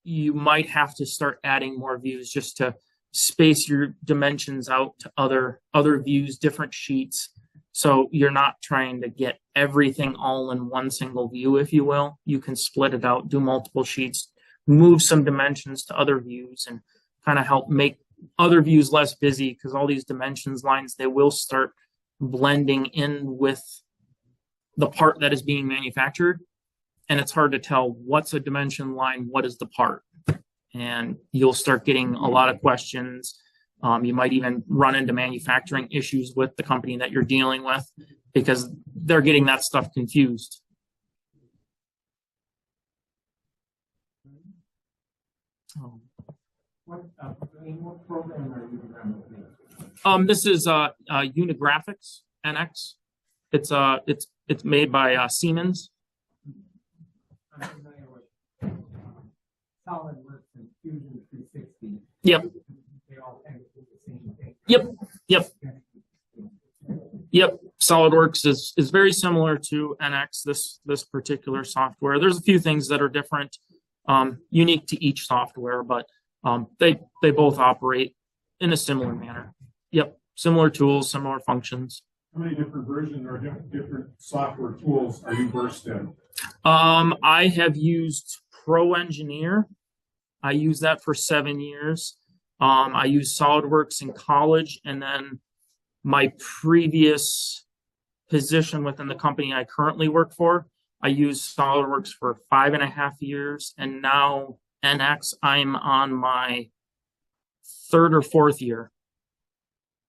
you might have to start adding more views just to space your dimensions out to other views, different sheets. So you're not trying to get everything all in one single view, if you will. You can split it out, do multiple sheets, move some dimensions to other views, and kind of help make other views less busy because all these dimensions lines, they will start blending in with the part that is being manufactured. And it's hard to tell what's a dimension line, what is the part. And you'll start getting a lot of questions. You might even run into manufacturing issues with the company that you're dealing with because they're getting that stuff confused. What program are you running? This is Unigraphics NX. It's made by Siemens. I'm familiar with SolidWorks and Fusion 360. Yep. They all kind of do the same thing. Yep. SolidWorks is very similar to NX, this particular software. There's a few things that are different, unique to each software, but they both operate in a similar manner. Yep. Similar tools, similar functions. How many different versions or different software tools are you versed in? I have used Pro Engineer. I used that for 7 years. I used SolidWorks in college, and then my previous position within the company I currently work for, I used SolidWorks for 5.5 years, and now NX, I'm on my 3rd or 4th year.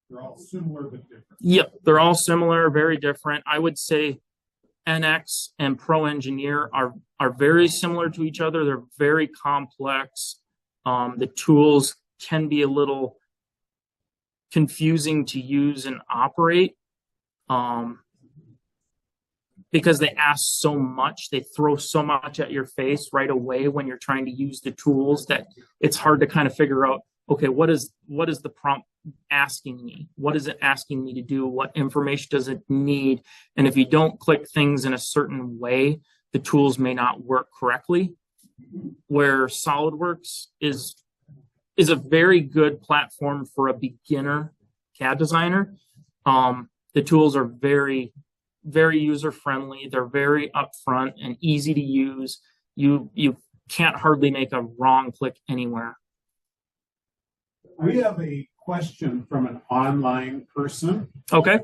They're all similar but different. Yep, they're all similar, very different. I would say NX and Pro Engineer are very similar to each other. They're very complex. The tools can be a little confusing to use and operate. Because they ask so much, they throw so much at your face right away when you're trying to use the tools that it's hard to kind of figure out, okay, what is the prompt asking me? What is it asking me to do? What information does it need? And if you don't click things in a certain way, the tools may not work correctly. Where SolidWorks is a very good platform for a beginner CAD designer. The tools are very user friendly. They're very upfront and easy to use. You can't hardly make a wrong click anywhere. We have a question from an online person, Okay.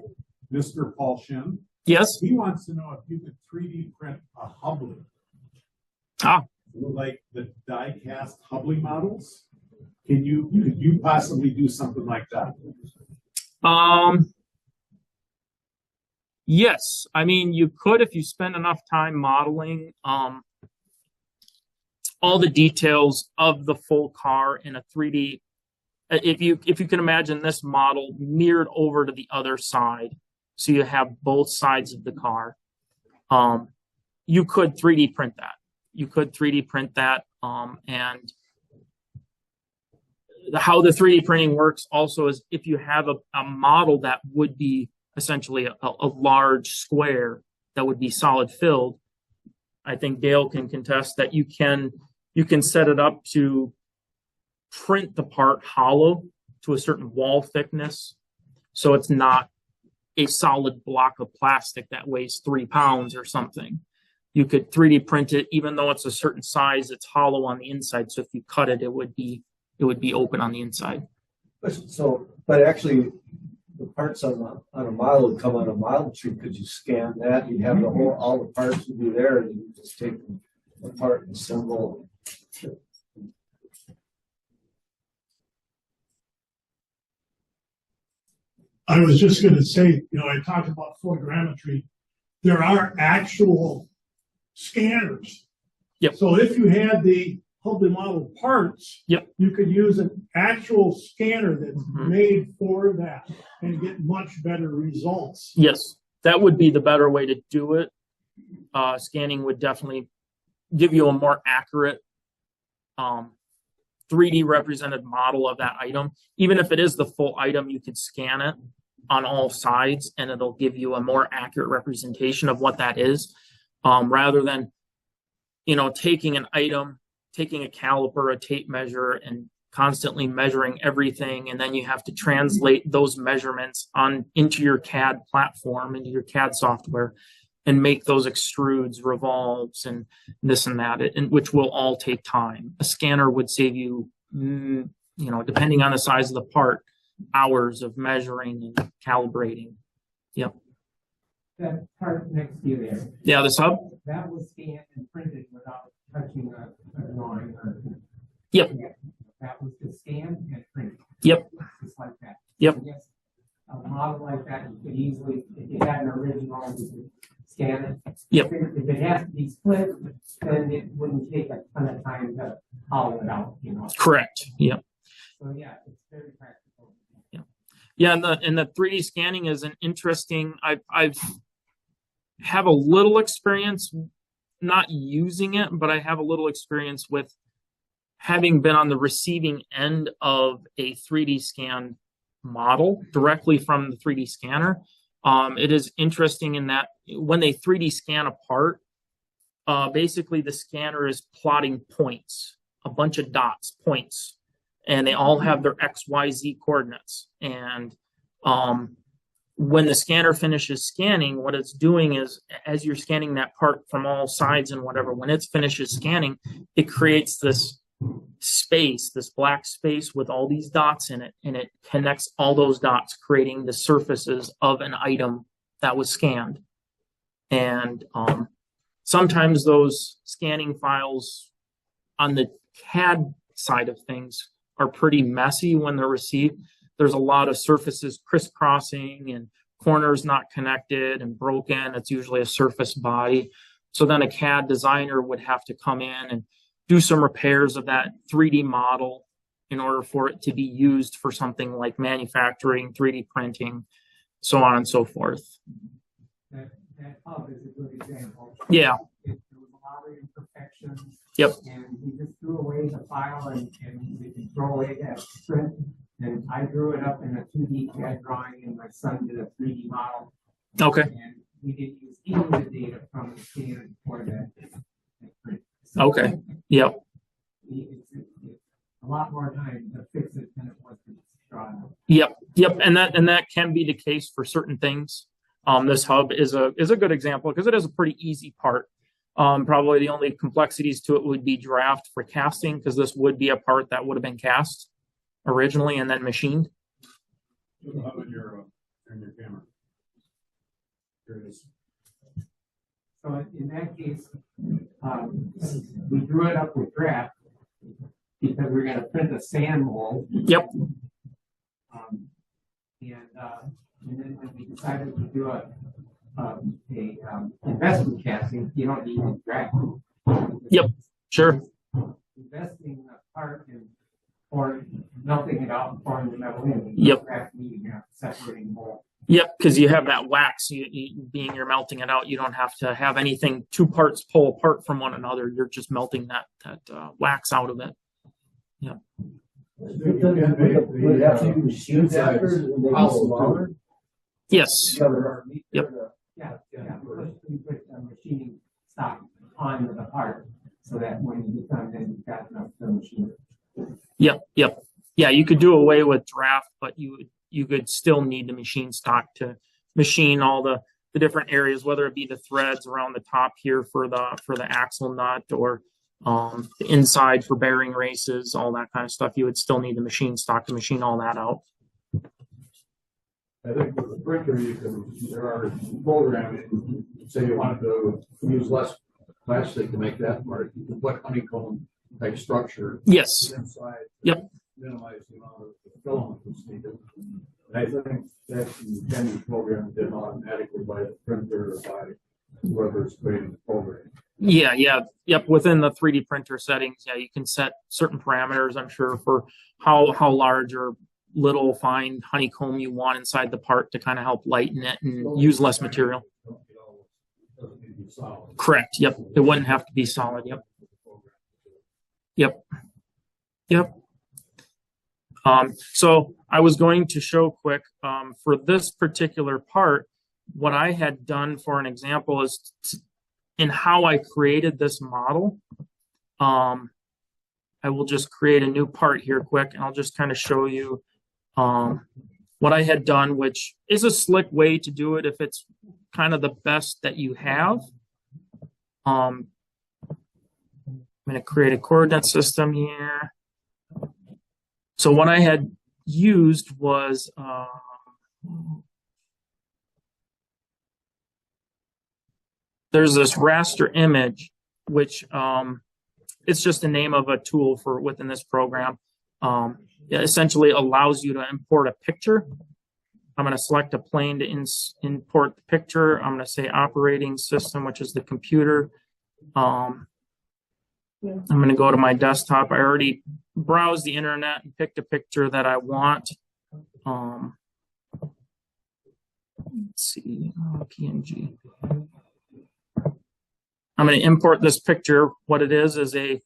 Mr. Paul Shin. Yes. He wants to know if you could 3D print a Hubley. Like the die-cast Hubley models. Could you possibly do something like that? Yes, I mean, you could if you spend enough time modeling all the details of the full car in a 3D. If you can imagine this model mirrored over to the other side, so you have both sides of the car, you could 3D print that. And how the 3D printing works also is if you have a model that would be essentially a large square that would be solid filled, I think Dale can contest that you can set it up to print the part hollow to a certain wall thickness, so it's not a solid block of plastic that weighs 3 pounds or something. You could 3D print it, even though it's a certain size, it's hollow on the inside. So if you cut it, it would be open on the inside. But actually, the parts on a model would come on a model sheet. Could you scan that? You'd have all the parts would be there, and you just take them apart and assemble. I was just going to say, I talked about photogrammetry. There are actual scanners. Yep. So if you had the Hubley model parts, yep, you could use an actual scanner that's made for that and get much better results. Yes, that would be the better way to do it. Scanning would definitely give you a more accurate 3D represented model of that item. Even if it is the full item, you could scan it on all sides and it'll give you a more accurate representation of what that is, rather than taking an item, taking a caliper, a tape measure, and constantly measuring everything, and then you have to translate those measurements into your CAD platform, into your CAD software, and make those extrudes, revolves, and this and that, which will all take time. A scanner would save you, depending on the size of the part, hours of measuring and calibrating. Yep. That part next to you there. Yeah, the sub? That was scanned and printed without touching a drawing. Yep. That was just scanned and printed. Yep. Just like that. Yep. I guess a model like that, you could easily, if you had an original, you could scan it. Yep. If it has to be split, then it wouldn't take a ton of time to hollow it out, Correct. Yep. So yeah, it's very practical. Yeah, and the 3D scanning is an interesting. I've have a little experience not using it, but I have a little experience with having been on the receiving end of a 3D scan model directly from the 3D scanner. It is interesting in that when they 3D scan a part, basically the scanner is plotting points, a bunch of dots, points, and they all have their X, Y, Z coordinates. And when the scanner finishes scanning, what it's doing is, as you're scanning that part from all sides and whatever, when it finishes scanning, it creates this space, this black space with all these dots in it, and it connects all those dots, creating the surfaces of an item that was scanned. And sometimes those scanning files on the CAD side of things are pretty messy when they're received. There's a lot of surfaces crisscrossing and corners not connected and broken. It's usually a surface body. So then a CAD designer would have to come in and do some repairs of that 3D model in order for it to be used for something like manufacturing, 3D printing, so on and so forth. That hub is a good example. Yeah. There was a lot of imperfections. Yep. And we just threw away the file and we can throw away that print. And I drew it up in a 2D CAD drawing and my son did a 3D model. Okay. And we didn't use any of the data from the scan for that print. So Okay. Yep. it's a lot more time to fix it than it was to draw it up. Yep. And that can be the case for certain things. This hub is a good example because it is a pretty easy part. Probably the only complexities to it would be draft for casting, because this would be a part that would have been cast originally and then machined. The hub in your camera. Here it is. So in that case, we drew it up with draft because we're going to print a sand mold. Yep. And then when we decided to do a investment casting, you don't need to draft. Yep. Sure. Investing the part and or melting it out and pouring the metal in. Yep. Draft meaning you're separating the mold. Yep, because you have that wax. Being you're melting it out, you don't have to have anything. Two parts pull apart from one another. You're just melting that wax out of it. Yep. Would have to machines after when they get smaller? Yes. Yep. Yeah. First we put a machining stock on the part so that when you get done, then you've got enough to machine it. Yep. Yeah, you could do away with draft, but you could still need the machine stock to machine all the different areas, whether it be the threads around the top here for the axle nut or the inside for bearing races, all that kind of stuff. You would still need the machine stock to machine all that out. I think with the printer, there are programs, say you wanted to use less plastic to make that part, you can put honeycomb type structure. Yes. Inside. Yep. Minimize the amount of filament that's needed. And I think that can be programmed in automatically by the printer or by whoever's creating the program. Yep. Within the 3D printer settings, you can set certain parameters, I'm sure, for how large or little fine honeycomb you want inside the part to kind of help lighten it and use less material. Correct. Yep. It wouldn't have to be solid. Yep. So I was going to show quick for this particular part, what I had done for an example is in how I created this model. I will just create a new part here quick, and I'll just kind of show you what I had done, which is a slick way to do it if it's kind of the best that you have. I'm going to create a coordinate system here. So what I had used was there's this raster image, which it's just the name of a tool for within this program. It essentially allows you to import a picture. I'm going to select a plane to import the picture. I'm going to say operating system, which is the computer. I'm going to go to my desktop. I already browsed the internet and picked a picture that I want. Let's see, PNG. I'm going to import this picture. What it is a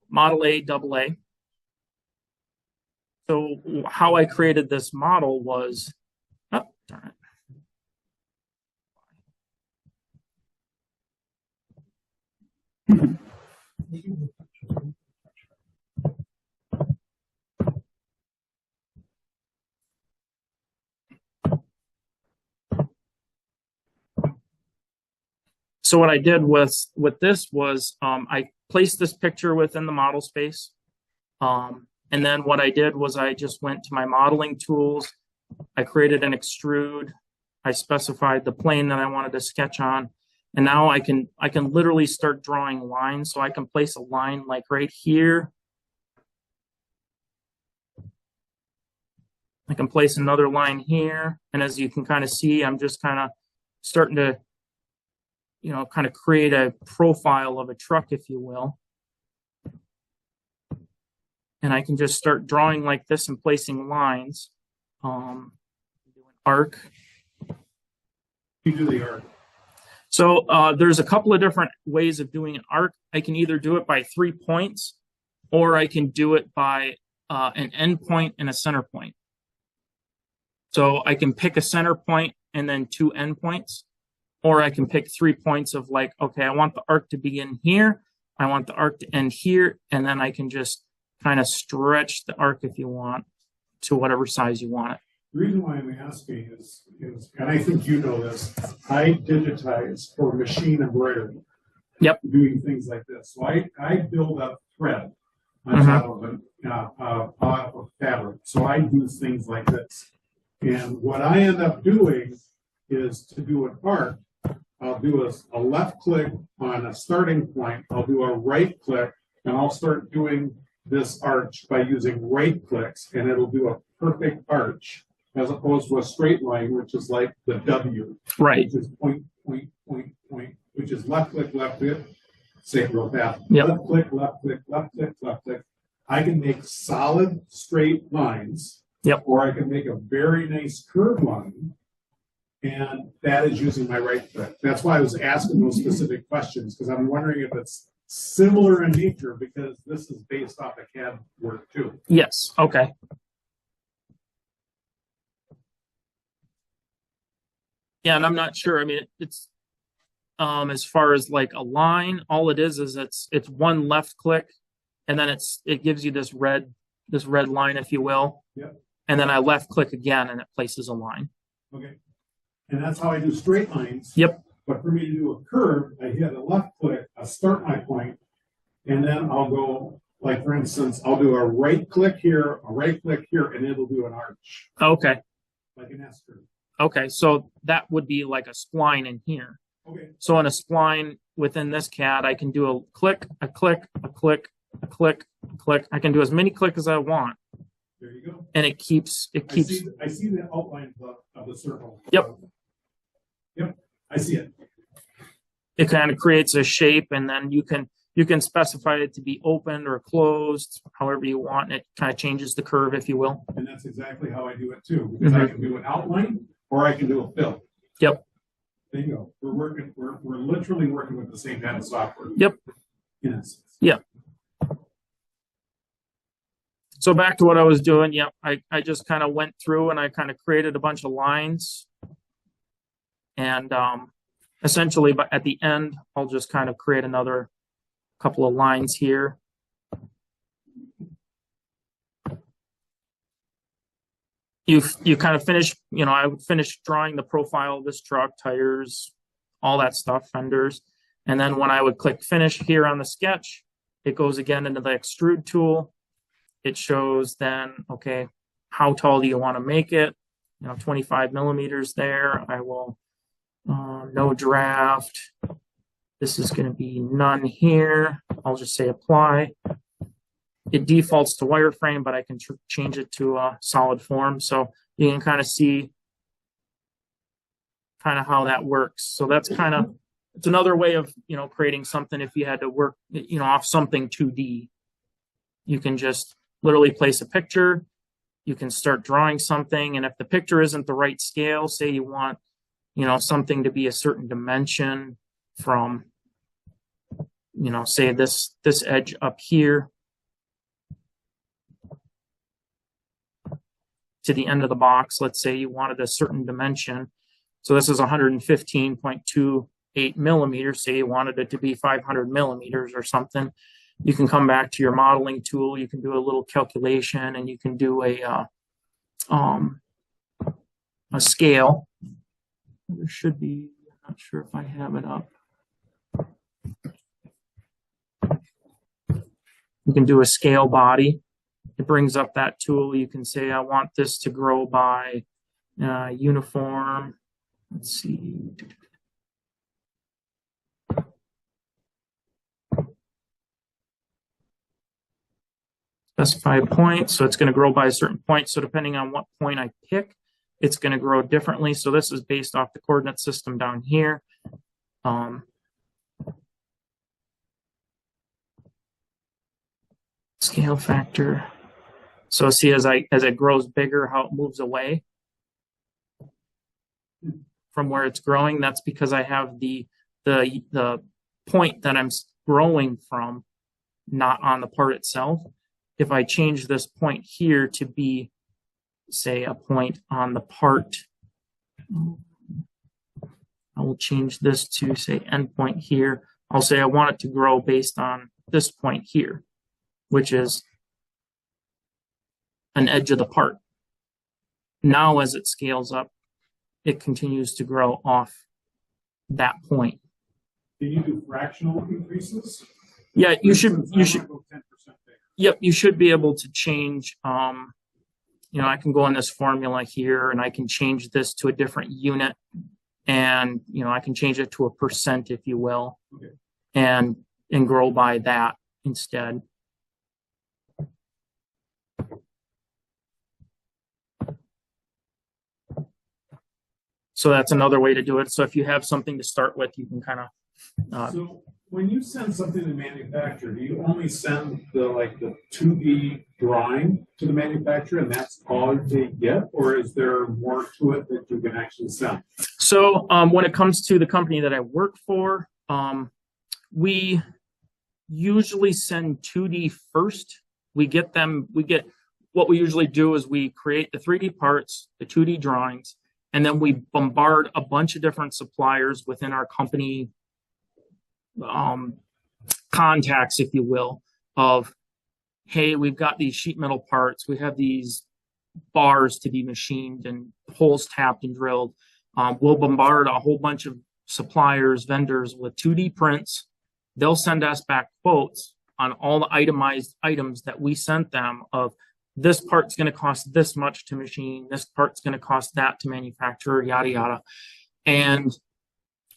Model A AA. So how I created this model was, oh, darn it. So what I did with this was I placed this picture within the model space. And then what I did was I just went to my modeling tools. I created an extrude. I specified the plane that I wanted to sketch on. And now I can literally start drawing lines. So I can place a line like right here. I can place another line here. And as you can kind of see, I'm just kind of starting to, kind of create a profile of a truck, if you will. and I can just start drawing like this and placing lines. Do an arc. You do the arc. So there's a couple of different ways of doing an arc. I can either do it by 3 points, or I can do it by an end point and a center point. So I can pick a center point and then 2 end points, or I can pick 3 points of like, okay, I want the arc to begin here, I want the arc to end here, and then I can just kind of stretch the arc if you want to whatever size you want it. The reason why I'm asking is, and I think you know this, I digitize for machine embroidery. Yep. Doing things like this. So I build up thread on top of fabric. So I do things like this. And what I end up doing is to do an arc, I'll do a left click on a starting point, I'll do a right click, and I'll start doing this arch by using right clicks, and it'll do a perfect arch, as opposed to a straight line, which is like the W. Right. Which is point, point, point, point, which is left click, say it real fast. Yep. Left click, left click, left click, left click. I can make solid straight lines. Yep. Or I can make a very nice curved line. And that is using my right click. That's why I was asking those specific questions, because I'm wondering if it's similar in nature, because this is based off of CAD work too. Yes. Okay. Yeah, and I'm not sure. I mean, it's as far as like a line, all it is it's one left click, and then it gives you this red line, if you will. Yep. And then I left click again, and it places a line. Okay. And that's how I do straight lines. Yep. But for me to do a curve, I hit a left click, I start my point, and then I'll go, like for instance, I'll do a right click here, and it'll do an arch. Okay. Like an S curve. Okay. So that would be like a spline in here. Okay. So in a spline within this CAD, I can do a click, a click, a click, a click, a click. I can do as many clicks as I want. There you go. And it keeps. I see the outline of the circle. Yep. Yep. I see it. It kind of creates a shape, and then you can specify it to be opened or closed, however you want. It kind of changes the curve, if you will. And that's exactly how I do it too, because I can do an outline or I can do a fill. Yep. There you go. We're literally working with the same kind of software. Yep. In essence. Yeah. So back to what I was doing. Yep. I just kind of went through and I kind of created a bunch of lines. And essentially, but at the end, I'll just kind of create another couple of lines here. You kind of finish, I would finish drawing the profile of this truck, tires, all that stuff, fenders. And then when I would click finish here on the sketch, it goes again into the extrude tool. It shows then, okay, how tall do you want to make it? 25 millimeters there. I will, no draft. This is going to be none here. I'll just say apply. It defaults to wireframe, but I can change it to a solid form. So you can kind of see how that works. So that's it's another way of, creating something. If you had to work, off something 2D, you can just literally place a picture. You can start drawing something. And if the picture isn't the right scale, say you want, something to be a certain dimension from, say this edge up here to the end of the box. Let's say you wanted a certain dimension. So this is 115.28 millimeters. Say you wanted it to be 500 millimeters or something. You can come back to your modeling tool. You can do a little calculation, and you can do a scale. There should be, I'm not sure if I have it up. You can do a scale body. It brings up that tool. You can say, I want this to grow by uniform. Let's see. Specify point. So it's going to grow by a certain point. So depending on what point I pick, it's going to grow differently. So this is based off the coordinate system down here. Scale factor. So see, as it grows bigger, how it moves away from where it's growing. That's because I have the point that I'm growing from not on the part itself. If I change this point here to be, say, a point on the part, I will change this to, say, endpoint here. I'll say I want it to grow based on this point here, which is an edge of the part. Now, as it scales up, it continues to grow off that point. Do you do fractional increases? Yeah, you should. Go 10% bigger. Yep, you should be able to change. I can go in this formula here, and I can change this to a different unit, and I can change it to a percent, if you will, Okay. and grow by that instead. So that's another way to do it. So if you have something to start with, you can kind of. So when you send something to manufacturer, do you only send the 2D drawing to the manufacturer and that's all they get? Or is there more to it that you can actually send? So when it comes to the company that I work for, we usually send 2D first. What we usually do is we create the 3D parts, the 2D drawings, and then we bombard a bunch of different suppliers within our company contacts, if you will, of, hey, we've got these sheet metal parts, we have these bars to be machined and holes tapped and drilled. We'll bombard a whole bunch of suppliers, vendors with 2D prints. They'll send us back quotes on all the itemized items that we sent them of, this part's going to cost this much to machine, this part's going to cost that to manufacture, yada, yada. And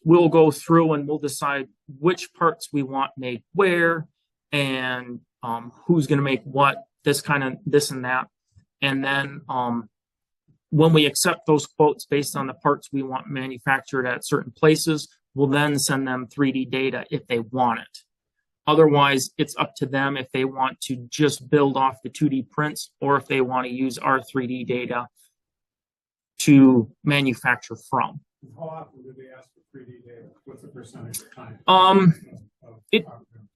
we'll go through and we'll decide which parts we want made where, and who's going to make what, this and that. And then when we accept those quotes based on the parts we want manufactured at certain places, we'll then send them 3D data if they want it. Otherwise, it's up to them if they want to just build off the 2D prints or if they want to use our 3D data to manufacture from. How often do they ask for 3D data? What's the percentage of time?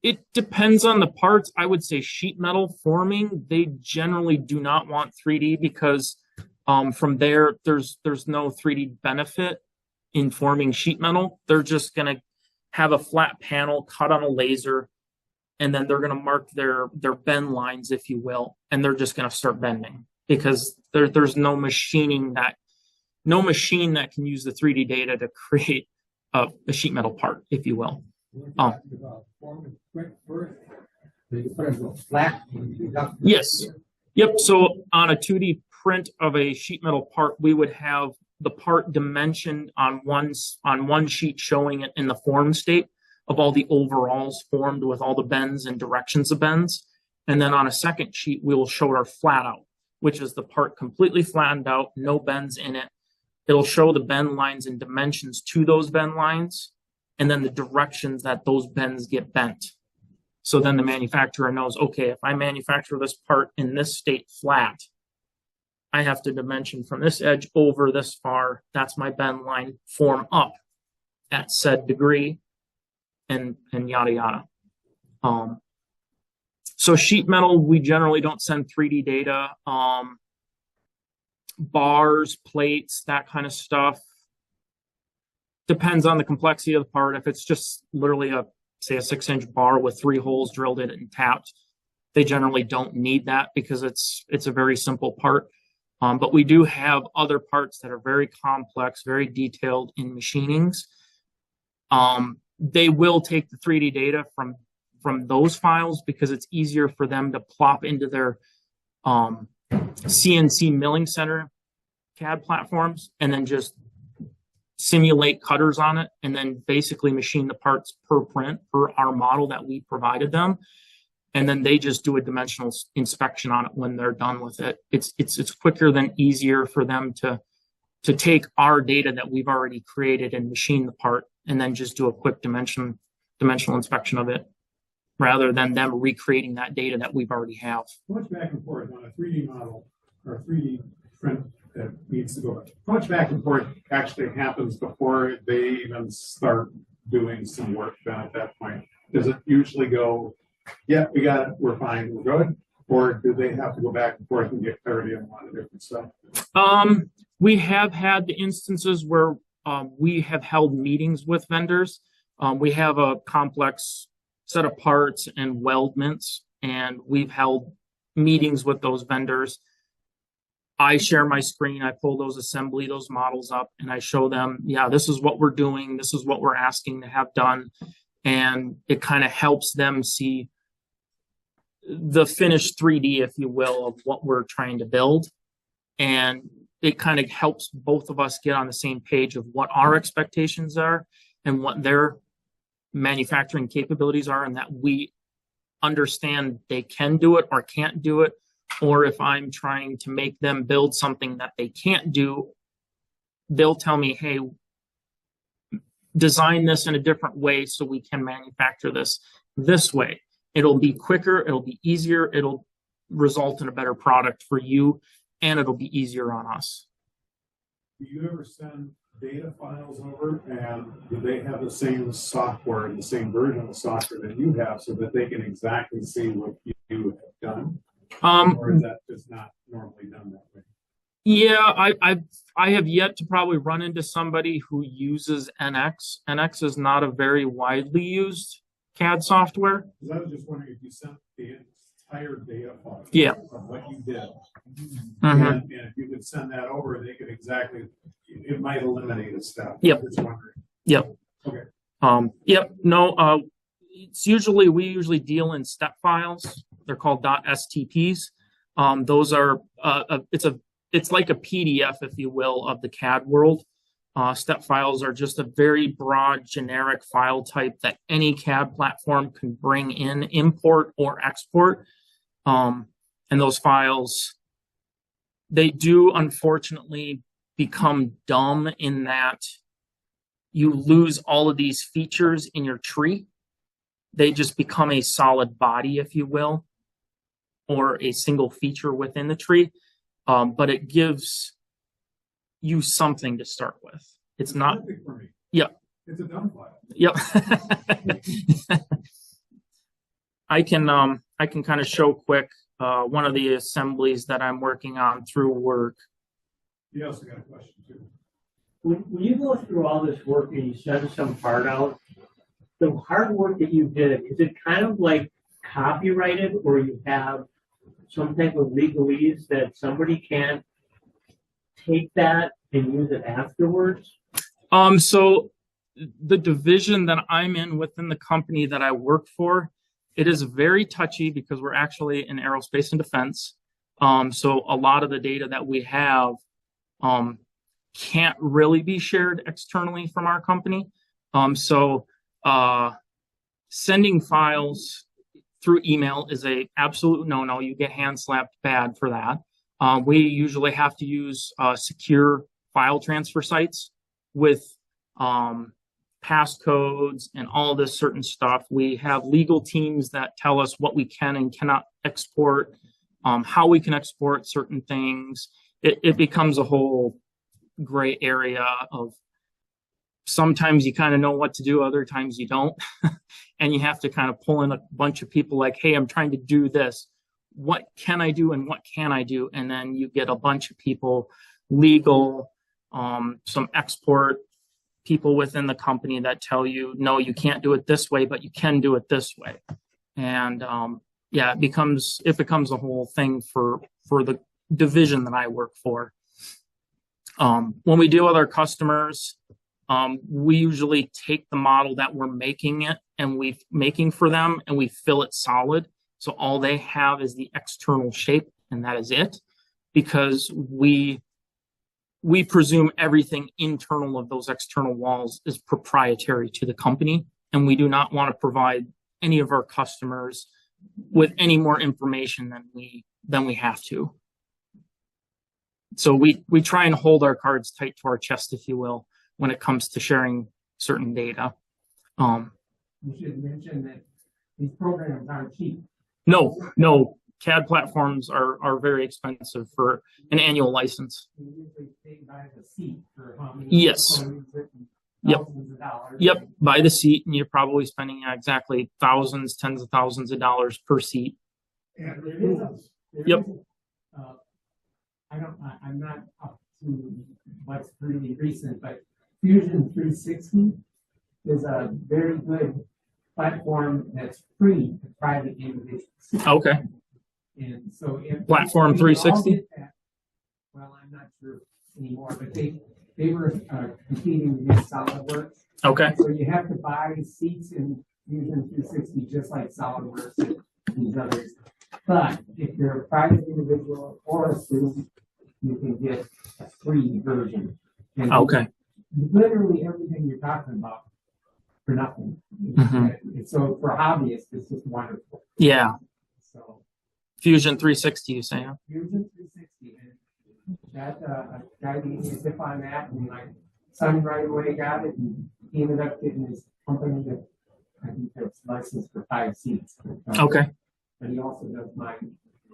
It depends on the parts. I would say sheet metal forming, they generally do not want 3D because from there, there's no 3D benefit in forming sheet metal. They're just going to have a flat panel cut on a laser, and then they're going to mark their bend lines, if you will, and they're just going to start bending because there's no machine that can use the 3D data to create a sheet metal part, if you will. Yes. Yep. So on a 2D print of a sheet metal part, we would have the part dimensioned on one sheet showing it in the form state of all the overalls formed with all the bends and directions of bends. And then on a second sheet, we will show our flat out, which is the part completely flattened out, no bends in it. It'll show the bend lines and dimensions to those bend lines, and then the directions that those bends get bent. So then the manufacturer knows, okay, if I manufacture this part in this state flat, I have to dimension from this edge over this far. That's my bend line, form up at said degree, and yada yada. So sheet metal, we generally don't send 3D data. Bars, plates, that kind of stuff. Depends on the complexity of the part. If it's just literally a 6-inch bar with 3 holes drilled in it and tapped, they generally don't need that because it's a very simple part. But we do have other parts that are very complex, very detailed in machinings. They will take the 3D data from those files because it's easier for them to plop into their CNC milling center CAD platforms and then just simulate cutters on it and then basically machine the parts per print per our model that we provided them. And then they just do a dimensional inspection on it when they're done with it. It's quicker than easier for them to take our data that we've already created and machine the part and then just do a quick dimensional inspection of it. rather than them recreating that data that we've already have. How much back and forth on a 3D model or 3D print that needs to go? How much back and forth actually happens before they even start doing some work done at that point? Does it usually go, yeah, we got it, we're fine, we're good? Or do they have to go back and forth and get clarity on a lot of different stuff? We have had the instances where we have held meetings with vendors. We have a complex set of parts and weldments, and we've held meetings with those vendors. I share my screen, I pull those models up, and I show them, yeah, this is what we're doing, this is what we're asking to have done. And it kind of helps them see the finished 3D, if you will, of what we're trying to build. And it kind of helps both of us get on the same page of what our expectations are and what their manufacturing capabilities are, and that we understand they can do it or can't do it. Or if I'm trying to make them build something that they can't do, they'll tell me, hey, design this in a different way so we can manufacture this way. It'll be quicker, it'll be easier, it'll result in a better product for you, and it'll be easier on us. Do you ever send data files over, and do they have the same software and the same version of software that you have so that they can exactly see what you have done? Or is that just not normally done that way? Yeah, I have yet to probably run into somebody who uses NX. NX is not a very widely used CAD software. I was just wondering if you sent the entire data file of what you did. And if you could send that over, they could exactly, it might eliminate a step. Yep. I'm just wondering. Yep. Okay. Yep. No, we usually deal in step files. They're called .stps. Those are, it's like a PDF, if you will, of the CAD world. Step files are just a very broad, generic file type that any CAD platform can bring in, import or export. And those files, they do unfortunately become dumb in that you lose all of these features in your tree. They just become a solid body, if you will, or a single feature within the tree. But it gives you something to start with. It's not perfect for me. Yep. It's a dumb file. Yep. I can kind of show quick one of the assemblies that I'm working on through work. You also got a question too. When you go through all this work and you send some part out, the hard work that you did, is it kind of like copyrighted, or you have some type of legalese that somebody can't take that and use it afterwards? So the division that I'm in within the company that I work for, it is very touchy because we're actually in aerospace and defense. So a lot of the data that we have can't really be shared externally from our company. Sending files through email is a absolute no-no. You get hand slapped bad for that. We usually have to use secure file transfer sites with passcodes and all this certain stuff. We have legal teams that tell us what we can and cannot export, how we can export certain things. It becomes a whole gray area of sometimes you kind of know what to do, other times you don't. And you have to kind of pull in a bunch of people like, hey, I'm trying to do this. What can I do and what can I do? And then you get a bunch of people, legal, some export people within the company that tell you, no, you can't do it this way, but you can do it this way. And it becomes a whole thing for the division that I work for. When we deal with our customers, we usually take the model that we're making for them and we fill it solid. So all they have is the external shape, and that is it, because we presume everything internal of those external walls is proprietary to the company, and we do not want to provide any of our customers with any more information than we have to. So we try and hold our cards tight to our chest, if you will, when it comes to sharing certain data. You should mention that these programs aren't cheap. No, CAD platforms are very expensive for an annual license. You usually pay by the seat for how many. Yes. Yep. Thousands of dollars. Yep, by the seat, and you're probably spending exactly thousands, tens of thousands of dollars per seat. And There renewals. is a- Yep. I'm not up to what's really recent, but Fusion 360 is a very good platform that's free to private individuals. Okay, And so if. Platform if we all 360? get that- Well, I'm not sure anymore, but they were competing against SolidWorks. okay, So you have to buy seats in Fusion 360, just like SolidWorks and these others. But if you're a private individual or a student, you can get a free version. And okay. literally everything you're talking about for nothing. Mhm. And so for hobbyists, it's just wonderful. Yeah, So Fusion 360, you say, huh? Fusion 360, and that guy gave me a tip on that, and my son right away got it, and he ended up getting his company that I think that's licensed for 5 seats. Okay, But he also does my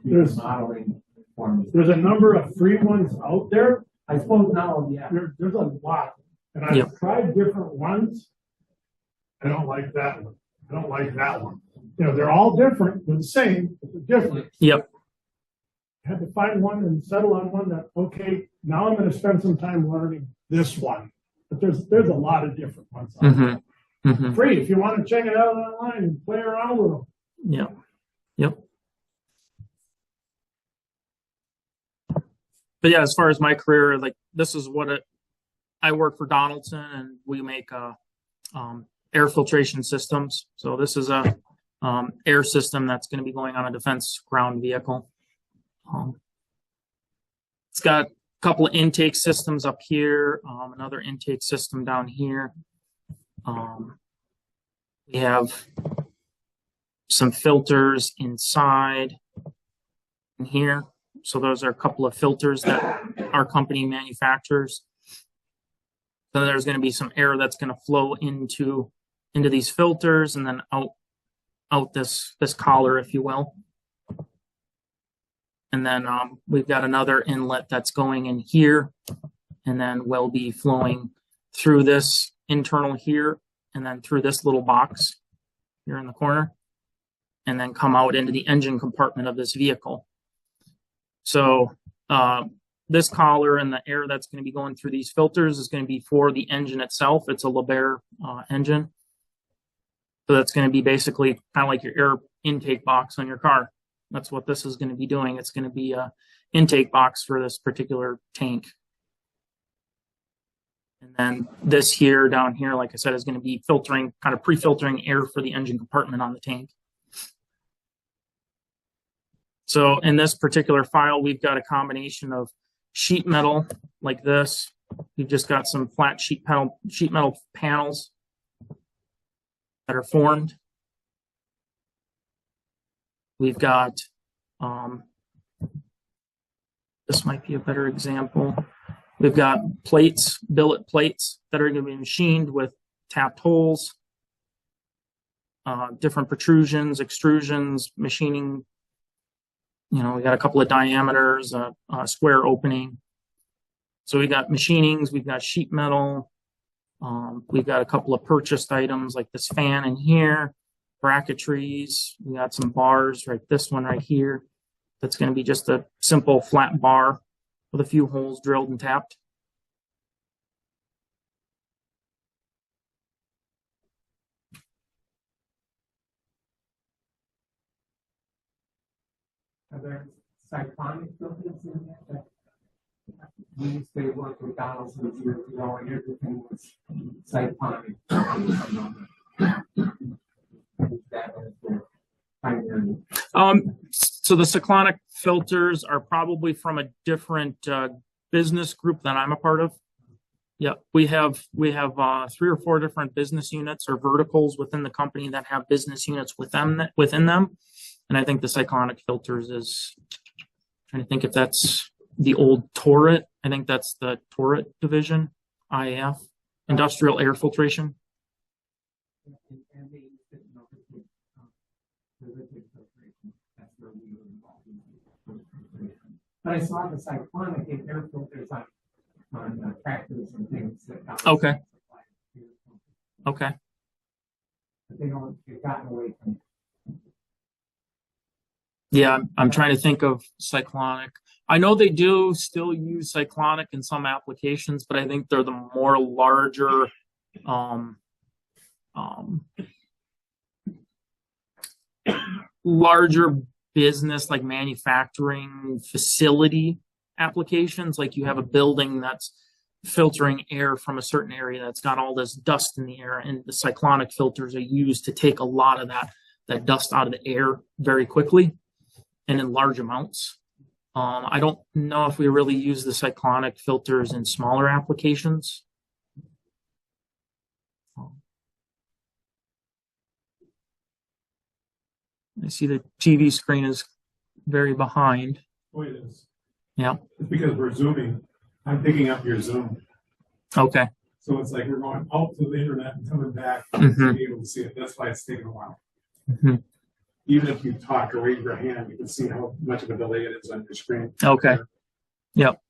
There's- modeling for me. There's a number of free ones out there. I suppose now, yeah. There's a lot. And I've Yep. tried different ones. I don't like that one. I don't like that one. You know, they're all different. They're the same, but they're different. yep, Had to find one and settle on one that, okay, now I'm gonna spend some time learning this one. But there's a lot of different ones. out there. mm-hmm. Free, if you wanna check it out online and play around with them. Yep. But yeah, as far as my career, like this is I work for Donaldson, and we make air filtration systems. So this is a air system that's going to be going on a defense ground vehicle. It's got a couple of intake systems up here, another intake system down here. We have some filters inside in here. So those are a couple of filters that our company manufactures. So there's going to be some air that's going to flow into these filters and then out this collar, if you will. And then we've got another inlet that's going in here, and then will be flowing through this internal here, and then through this little box here in the corner, and then come out into the engine compartment of this vehicle. So this collar and the air that's going to be going through these filters is going to be for the engine itself. It's a Liebherr engine. So that's going to be basically kind of like your air intake box on your car. That's what this is going to be doing. It's going to be a intake box for this particular tank. And then this here, down here, like I said, is going to be filtering, kind of pre-filtering air for the engine compartment on the tank. So in this particular file, we've got a combination of sheet metal like this. We've just got some flat sheet metal panels that are formed. We've got, this might be a better example. We've got plates, billet plates that are going to be machined with tapped holes, different protrusions, extrusions, machining. You know, we got a couple of diameters, a square opening. So we got machinings, we've got sheet metal. We've got a couple of purchased items like this fan in here, bracketries. We got some bars, right? This one right here. That's going to be just a simple flat bar with a few holes drilled and tapped. Are there cyclonic filters in there? We used to work with Donaldson years ago, and everything was cyclonic. So the cyclonic filters are probably from a different business group that I'm a part of. Yeah, we have 3 or 4 different business units or verticals within the company that have business units within them. And I think the cyclonic filters is, trying to think if that's the old Torrit. I think that's the Torrit division, IAF, industrial air filtration. And they used it, But I saw the cyclonic in air filters on tractors and things that. Okay. Okay. But they don't, they've gotten away from. Yeah, I'm trying to think of cyclonic. I know they do still use cyclonic in some applications, but I think they're the more larger, larger business, like manufacturing facility applications. Like you have a building that's filtering air from a certain area that's got all this dust in the air, and the cyclonic filters are used to take a lot of that dust out of the air very quickly and in large amounts. I don't know if we really use the cyclonic filters in smaller applications. I see the TV screen is very behind. Oh, it is. Yeah. It's because we're zooming. I'm picking up your Zoom. Okay. So it's like we're going out to the internet and coming back Mhm. to be able to see it. That's why it's taking a while. Mhm. Even if you talk or wave your hand, you can see how much of a delay it is on your screen. Okay. Yep.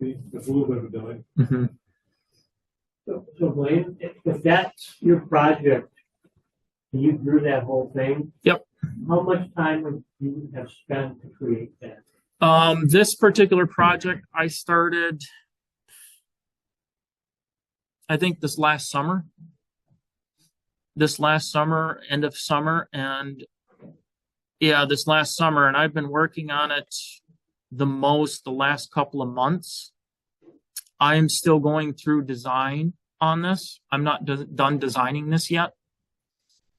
See, There's a little bit of a delay. Hmm. So Blaine, if that's your project, and you drew that whole thing. Yep. How much time would you have spent to create that? This particular project I started, I think this last summer, end of summer, and yeah, this last summer, and I've been working on it the last couple of months. I am still going through design on this. I'm not done designing this yet.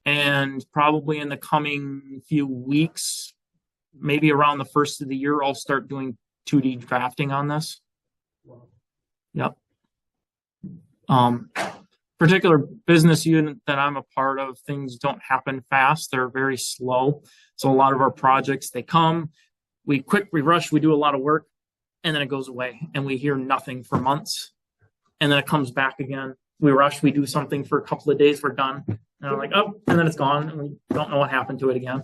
And probably in the coming few weeks, maybe around the first of the year, I'll start doing 2D drafting on this. Yep. Particular business unit that I'm a part of, things don't happen fast. They're very slow. So a lot of our projects, they come, we rush, we do a lot of work, and then it goes away and we hear nothing for months. And then it comes back again. We rush, we do something for a couple of days, we're done. And I'm like, oh, and then it's gone, and we don't know what happened to it again.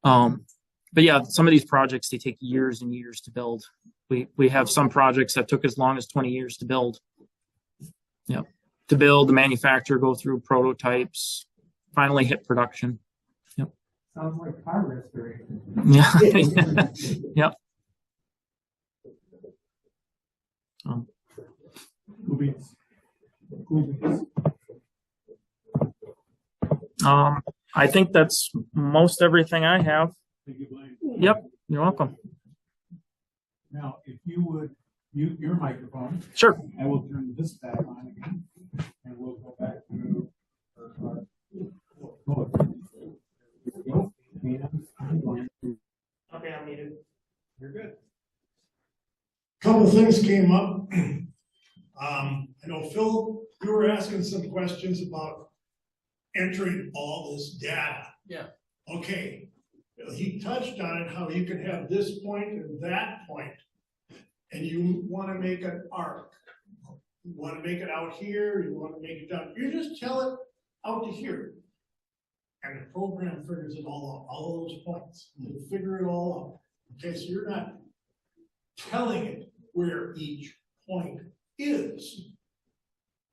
But yeah, some of these projects, they take years and years to build. We have some projects that took as long as 20 years to build. Yep. To build, the manufacturer, go through prototypes, finally hit production. Yep. Sounds like car restoration. Yeah. Yep. Movies. I think that's most everything I have. Thank you, Blaine. Yep. You're welcome. Now, if you would mute your microphone, Sure. I will turn this back on again, and we'll go back to our. Okay, I'm muted. You're good. Couple things came up. I know, Phil, you were asking some questions about entering all this data. Yeah. Okay, he touched on it, how you can have this point and that point, and you want to make an arc. You want to make it out here, you want to make it down. You just tell it out to here. And the program figures it all out, all those points. You figure it all out. Okay, so you're not telling it where each point is.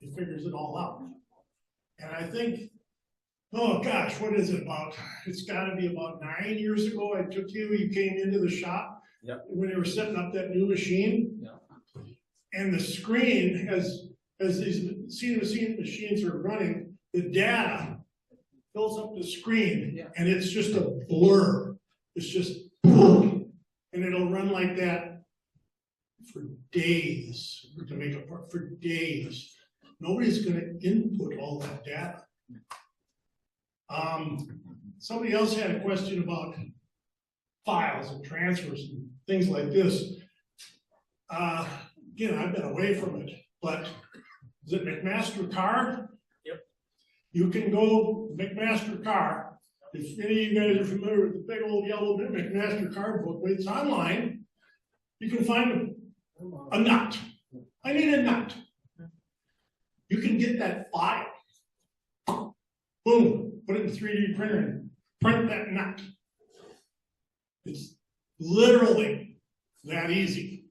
It figures it all out. And I think, oh gosh, what is it about? It's got to be about 9 years ago. I took you came into the shop. Yep. When they were setting up that new machine. Yep. And the screen, as these CNC machines are running, the data fills up the screen. Yeah. And it's just a blur. It's just, and it'll run like that for days, to make a part, for days. Nobody's gonna input all that data. Somebody else had a question about files and transfers and things like this. Again, I've been away from it, but is it McMaster Car? Yep. You can go McMaster Car. If any of you guys are familiar with the big old yellow McMaster Car book, it's online. You can find a nut. I need a nut. You can get that file. Boom, put it in the 3D printer and print that nut. It's literally that easy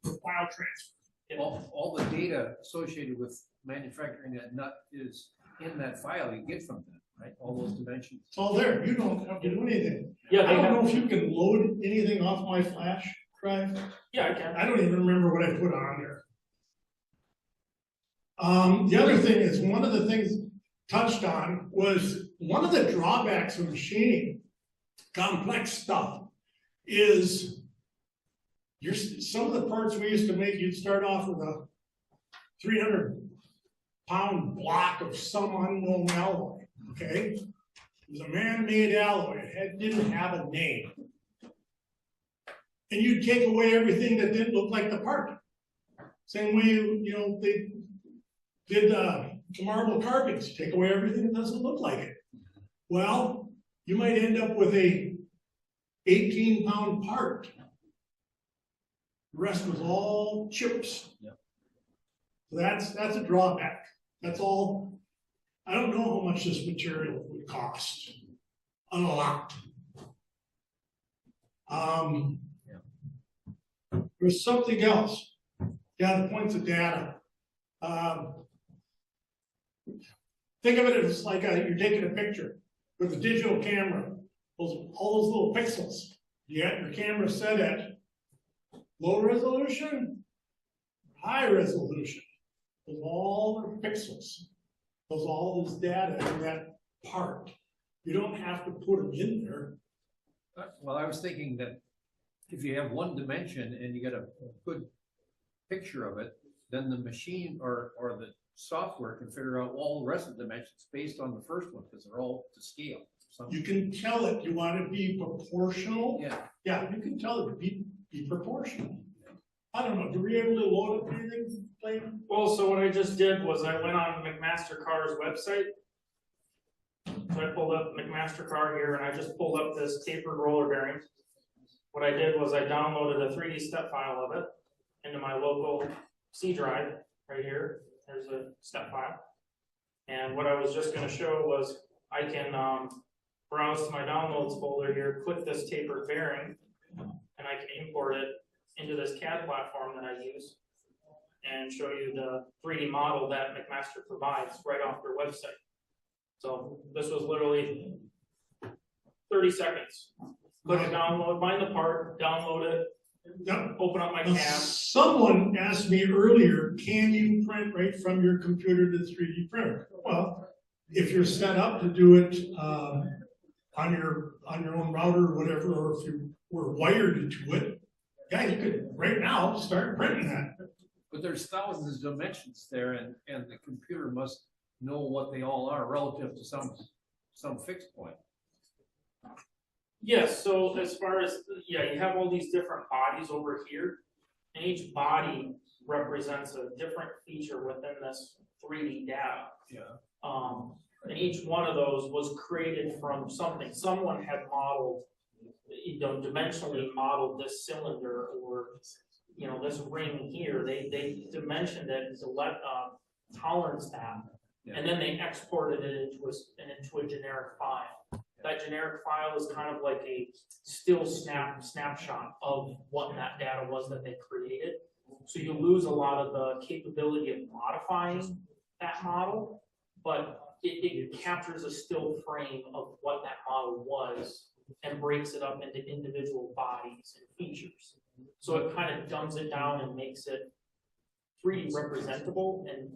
for file transfer. All the data associated with manufacturing that nut is in that file you get from them, right? All those dimensions. It's all there. You don't have to do anything. Yeah, I they don't have, know if you can load anything off my flash drive. yeah, I can. I don't even remember what I put on there. The other thing is, one of the things touched on was one of the drawbacks of machining complex stuff is some of the parts we used to make, you'd start off with a 300-pound block of some unknown alloy, okay? It was a man-made alloy. It didn't have a name. And you'd take away everything that didn't look like the part. Same way, you know, they did marble carvings, take away everything that doesn't look like it. Well, you might end up with a 18-pound part. The rest was all chips. Yep. So that's a drawback. That's all. I don't know how much this material would cost. A lot. There's something else. Yeah, the points of data. Think of it as like you're taking a picture with a digital camera. All those little pixels. You got your camera set at low resolution, high resolution. Those all are pixels. Those all this data in that part. You don't have to put them in there. Well, I was thinking that if you have one dimension and you get a good picture of it, then the machine or the software can figure out all the rest of the dimensions based on the first one, because they're all to scale. You can tell it you want to be proportional. Yeah. Yeah, you can tell it to be proportional. I don't know, do we able to load up anything, Blaine? Well, so what I just did was I went on McMaster-Carr's website. So I pulled up McMaster-Carr here and I just pulled up this tapered roller bearing. What I did was I downloaded a 3D step file of it into my local C drive right here. There's a step file. And what I was just going to show was I can browse to my downloads folder here, click this tapered bearing, and I can import it into this CAD platform that I use and show you the 3D model that McMaster provides right off their website. So this was literally 30 seconds. Click download, find the part, download it, Yep. open up my Now, tab. someone asked me earlier, can you print right from your computer to the 3D printer? Well, if you're set up to do it on your own router or whatever, or if you were wired to it, yeah, you could right now start printing that. But there's thousands of dimensions there, and the computer must know what they all are relative to some fixed point. Yes, so as far as, yeah, you have all these different bodies over here, and each body represents a different feature within this 3D data. Yeah. And each one of those was created from something. Someone had modeled, you know, dimensionally modeled this cylinder or, you know, this ring here. They dimensioned it as a tolerance tab, and then they exported it into a generic file. That generic file is kind of like a still snapshot of what that data was that they created. So you lose a lot of the capability of modifying that model, but it captures a still frame of what that model was and breaks it up into individual bodies and features. So it kind of dumbs it down and makes it 3D representable and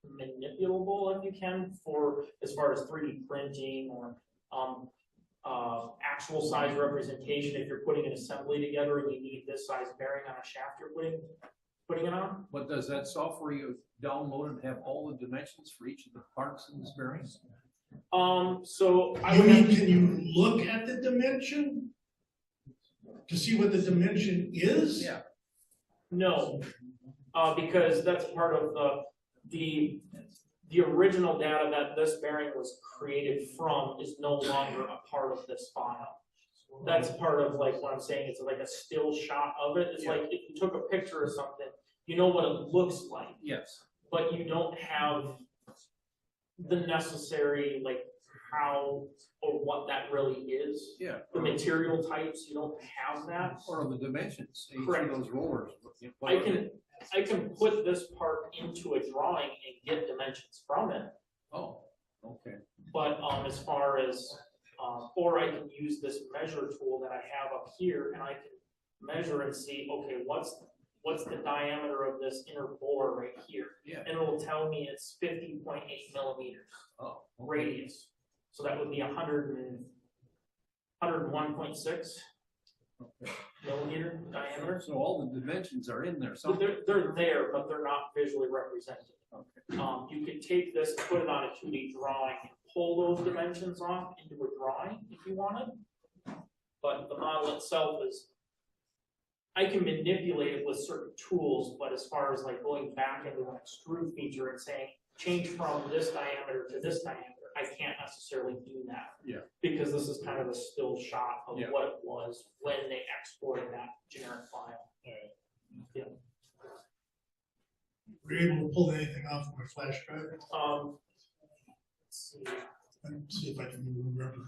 manipulable, if you can, for as far as 3D printing or actual size representation. If you're putting an assembly together and you need this size bearing on a shaft you're putting it on. But does that software you downloaded have all the dimensions for each of the parts in this bearing? So I You would mean, can you look at the dimension to see what the dimension is? Yeah. no, because that's part of the original data that this bearing was created from is no longer a part of this file. That's part of like what I'm saying. It's like a still shot of it. It's like if you took a picture of something, you know what it looks like, Yes. but you don't have the necessary like how or what that really is. Yeah. The material types, you don't have that. Or the dimensions, each Correct. of those rollers. I can put this part into a drawing and get dimensions from it, Oh, okay. but, as far as, or I can use this measure tool that I have up here and I can measure and see, okay, what's the diameter of this inner bore right here? Yeah. And it'll tell me it's 50.8 millimeters Oh. radius. So that would be 101.6 Okay. millimeter diameter. So all the dimensions are in there So somewhere. they're there, but they're not visually represented. Okay. You could take this, put it on a 2D drawing, and pull those dimensions off into a drawing if you wanted. But the model itself is, I can manipulate it with certain tools, but as far as like going back into an extrude feature and saying, change from this diameter to this diameter, I can't necessarily do that. Yeah. Because this is kind of a still shot of Yeah. what it was when they exported that generic file. Yeah. Were you able to pull anything off my flash drive? Let's see. Let's see if I can remember.